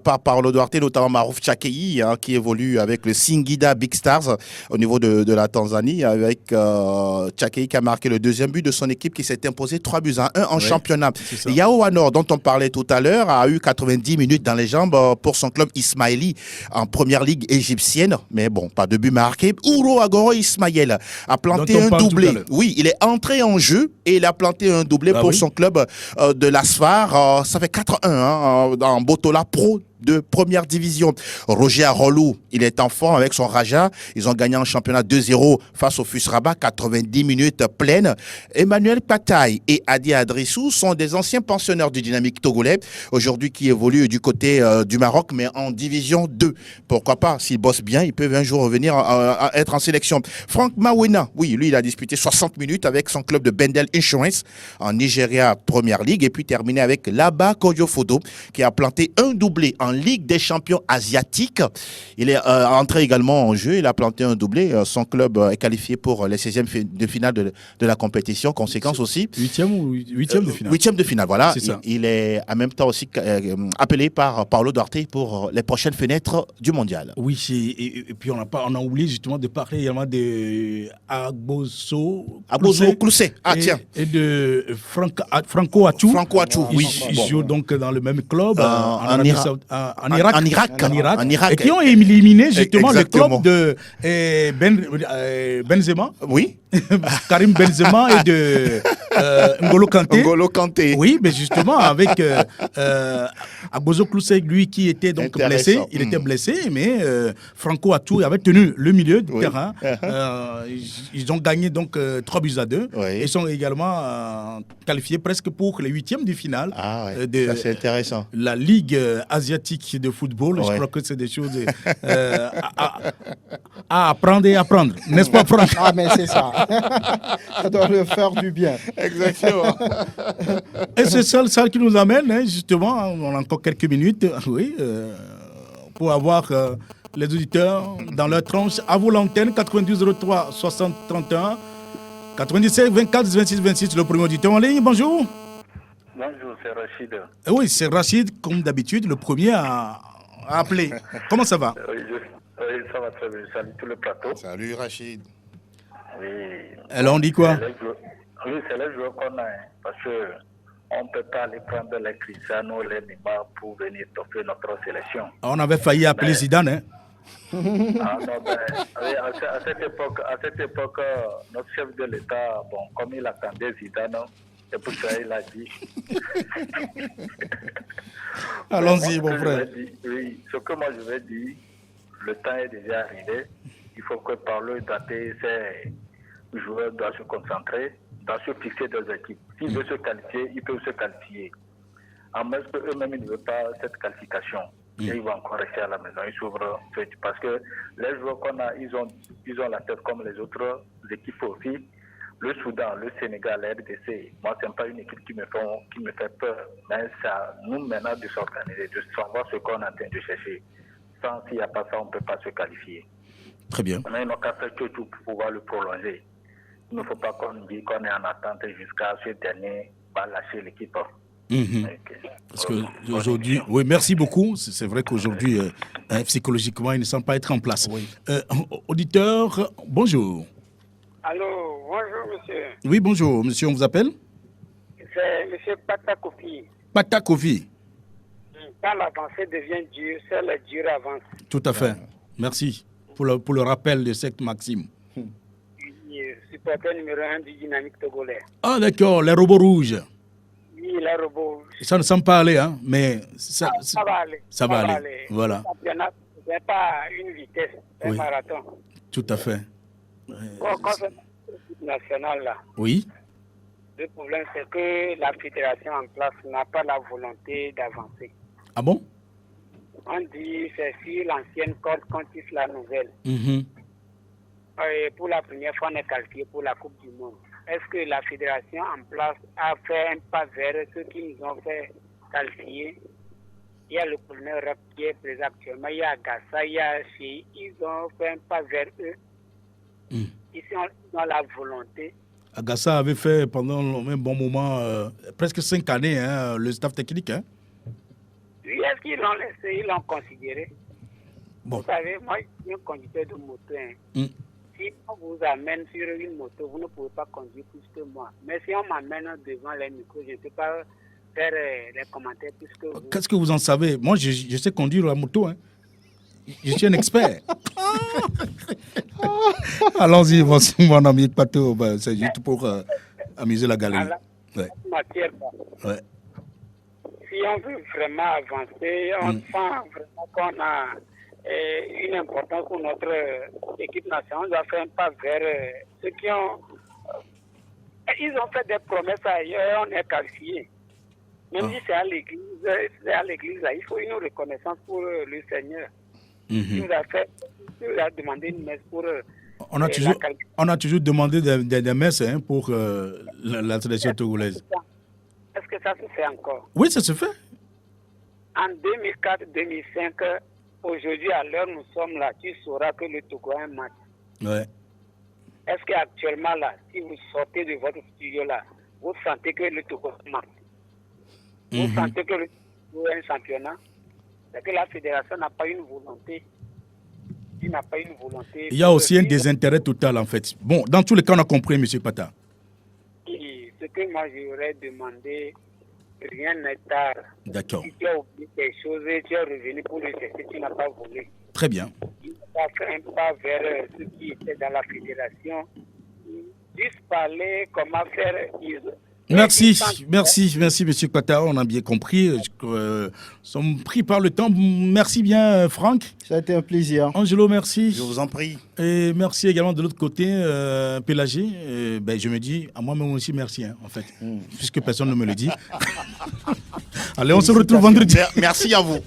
par Paulo Duarte, notamment Marouf Tchakei, qui évolue avec le Singida Big Stars au niveau de la Tanzanie, avec Tchakei qui a marqué le 2e but de son équipe qui s'est imposé 3-1 en championnat. Yao Anor, dont on parlait tout à l'heure, a eu 90 minutes dans les jambes pour son club Ismaili en première ligue égyptienne, mais bon, pas de but marqué. Ouro Agoro Ismaël a planté un doublé. Oui, il est entré en jeu et il a planté un doublé pour son club de l'Asfar. Ça fait 4-1 dans Botola Pro de première division. Roger Arolou, il est en forme avec son Raja. Ils ont gagné un championnat 2-0 face au FUS Rabat, 90 minutes pleines. Emmanuel Pataille et Adi Adrissou sont des anciens pensionnaires du Dynamique togolais, aujourd'hui qui évoluent du côté du Maroc, mais en division 2. Pourquoi pas, s'ils bossent bien, ils peuvent un jour revenir à être en sélection. Franck Mawena, oui, lui, il a disputé 60 minutes avec son club de Bendel Insurance en Nigeria Première Ligue, et puis terminé avec Laba Koyofodo, qui a planté un doublé en Ligue des champions asiatiques. Il est entré également en jeu, il a planté un doublé. Son club est qualifié pour les 16e de finale de la compétition. Conséquence aussi. 8e de finale. 8e de finale, voilà. C'est ça. Il est en même temps aussi appelé par Paulo Duarte pour les prochaines fenêtres du mondial. Oui, et puis on a oublié justement de parler également de Agboso Clouset. Ah, tiens. Et de Franco Achou. Franco Achou, oui. Ils jouent donc dans le même club en Irak. Et qui ont éliminé justement Exactement. le club de Benzema. Oui. Karim Benzema et de N'Golo Kanté. Oui, mais justement avec Agboso Clouset, lui qui était donc blessé. Il était blessé, mais Franco Achou avait tenu le milieu du terrain. Ils ont gagné donc 3-2. Oui. Ils sont également qualifiés presque pour les 8e de finale Ça, c'est intéressant. la Ligue asiatique de football. Je crois que c'est des choses à apprendre et apprendre. N'est-ce pas, Franck? Ah, mais c'est ça. Ça doit leur faire du bien. Exactement. Et c'est ça qui nous amène, hein, justement, on a encore quelques minutes, oui, pour avoir les auditeurs dans leur tranche. À vous l'antenne, 92 03 60 31, 97 24 26 26, le premier auditeur en ligne. Bonjour. Bonjour, c'est Rachid. Oui, c'est Rachid, comme d'habitude, le premier à appeler. Comment ça va? Oui, ça va très bien. Salut tout le plateau. Salut Rachid. Oui. Alors, on dit quoi? C'est les joueurs qu'on a, hein, parce qu'on ne peut pas aller prendre les Cristiano, les Neymar pour venir toffer notre sélection. On avait failli appeler Zidane, hein? Ah non, à cette époque, notre chef de l'État, bon, comme il attendait Zidane, c'est pour ça qu'il a dit. Allons-y, mon frère. Oui, ce que moi je vais dire, le temps est déjà arrivé. Il faut que par le daté, ces joueurs doivent se concentrer, doivent se fixer des équipes. S'ils veulent se qualifier, ils peuvent se qualifier. À moins qu'eux-mêmes ne veulent pas cette qualification. Et ils vont encore rester à la maison. Ils s'ouvrent. Parce que les joueurs qu'on a, ils ont la tête comme les autres équipes aussi. Le Soudan, le Sénégal, la RDC, moi, ce n'est pas une équipe qui me fait peur. Mais ça nous maintenant de s'organiser, de savoir ce qu'on est en train de chercher. S'il n'y a pas ça, on ne peut pas se qualifier. Très bien. On a une occasion tout pour pouvoir le prolonger. Il ne faut pas qu'on dise qu'on est en attente jusqu'à ce dernier va lâcher l'équipe. Parce qu'aujourd'hui, oui, merci beaucoup. C'est vrai qu'aujourd'hui, psychologiquement, ils ne semblent pas être en place. Oui. Auditeur, bonjour. Allô, bonjour monsieur. Oui, bonjour. Monsieur, on vous appelle? C'est monsieur Patakofi. Patakofi. Quand l'avancée devient dure, c'est la dure avance. Tout à fait. Merci pour le rappel de cette maxime. Supporter numéro 1 du Dynamique togolais. Ah d'accord, les robots rouges. Oui, les robots. Ça ne semble pas aller, hein, mais ça va aller. Ça va aller. Voilà. Ce n'est pas une vitesse, c'est un marathon. Tout à fait. Quand c'est l'équipe nationale, là, oui. le problème, c'est que la fédération en place n'a pas la volonté d'avancer. Ah bon? On dit c'est sur l'ancienne corde qu'on tisse la nouvelle. Et pour la première fois, on est qualifié pour la Coupe du Monde. Est-ce que la fédération en place a fait un pas vers ceux qui nous ont fait qualifier? Il y a le colonel Rap qui est présent actuellement, il y a Gassa, il y a Chi, ils ont fait un pas vers eux. Ici, on a la volonté. Agassa avait fait pendant un bon moment, presque 5 années, hein, le staff technique. Hein? Oui, est-ce qu'ils l'ont laissé, ils l'ont considéré? Bon. Vous savez, moi, je suis un conducteur de moto. Hein. Si on vous amène sur une moto, vous ne pouvez pas conduire plus que moi. Mais si on m'amène devant les micros, je ne peux pas faire les commentaires plus que vous. Qu'est-ce que vous en savez? Moi, je sais conduire la moto. Hein. Je suis un expert. Allons-y, mon ami Pato. C'est juste pour amuser la galerie. Matière, ouais. si on veut vraiment avancer, on sent vraiment qu'on a une importance pour notre équipe nationale. On doit faire un pas vers ceux qui ont... ils ont fait des promesses ailleurs, on est qualifié. Même si c'est à l'église, là, il faut une reconnaissance pour le Seigneur. Il nous a demandé une messe pour... On a toujours demandé des messes pour la sélection togolaise. Est-ce que ça se fait encore? Oui, ça se fait. En 2004-2005, aujourd'hui, à l'heure où nous sommes là, tu sauras que le Togo a un match. Ouais. Est-ce qu'actuellement, là, si vous sortez de votre studio là, vous sentez que le Togo a un match? Vous sentez que le Togo a un championnat? C'est que la fédération n'a pas une volonté. Il n'a pas une volonté. Il y a aussi un désintérêt total, en fait. Bon, dans tous les cas, on a compris, M. Pata. Ce que moi, j'aurais demandé, rien n'est tard. D'accord. Si tu as oublié quelque chose, tu es revenu pour le chercher, tu n'as pas voulu. Très bien. Il n'a pas fait un pas vers ceux qui étaient dans la fédération. Juste parler comment faire. Merci, M. Pata. On a bien compris. Nous sommes pris par le temps. Merci bien, Franck. Ça a été un plaisir. Angelo, merci. Je vous en prie. Et merci également de l'autre côté, Pélagé. Je me dis, à moi-même aussi, merci, en fait, puisque personne ne me le dit. Allez, on se retrouve vendredi. Merci à vous.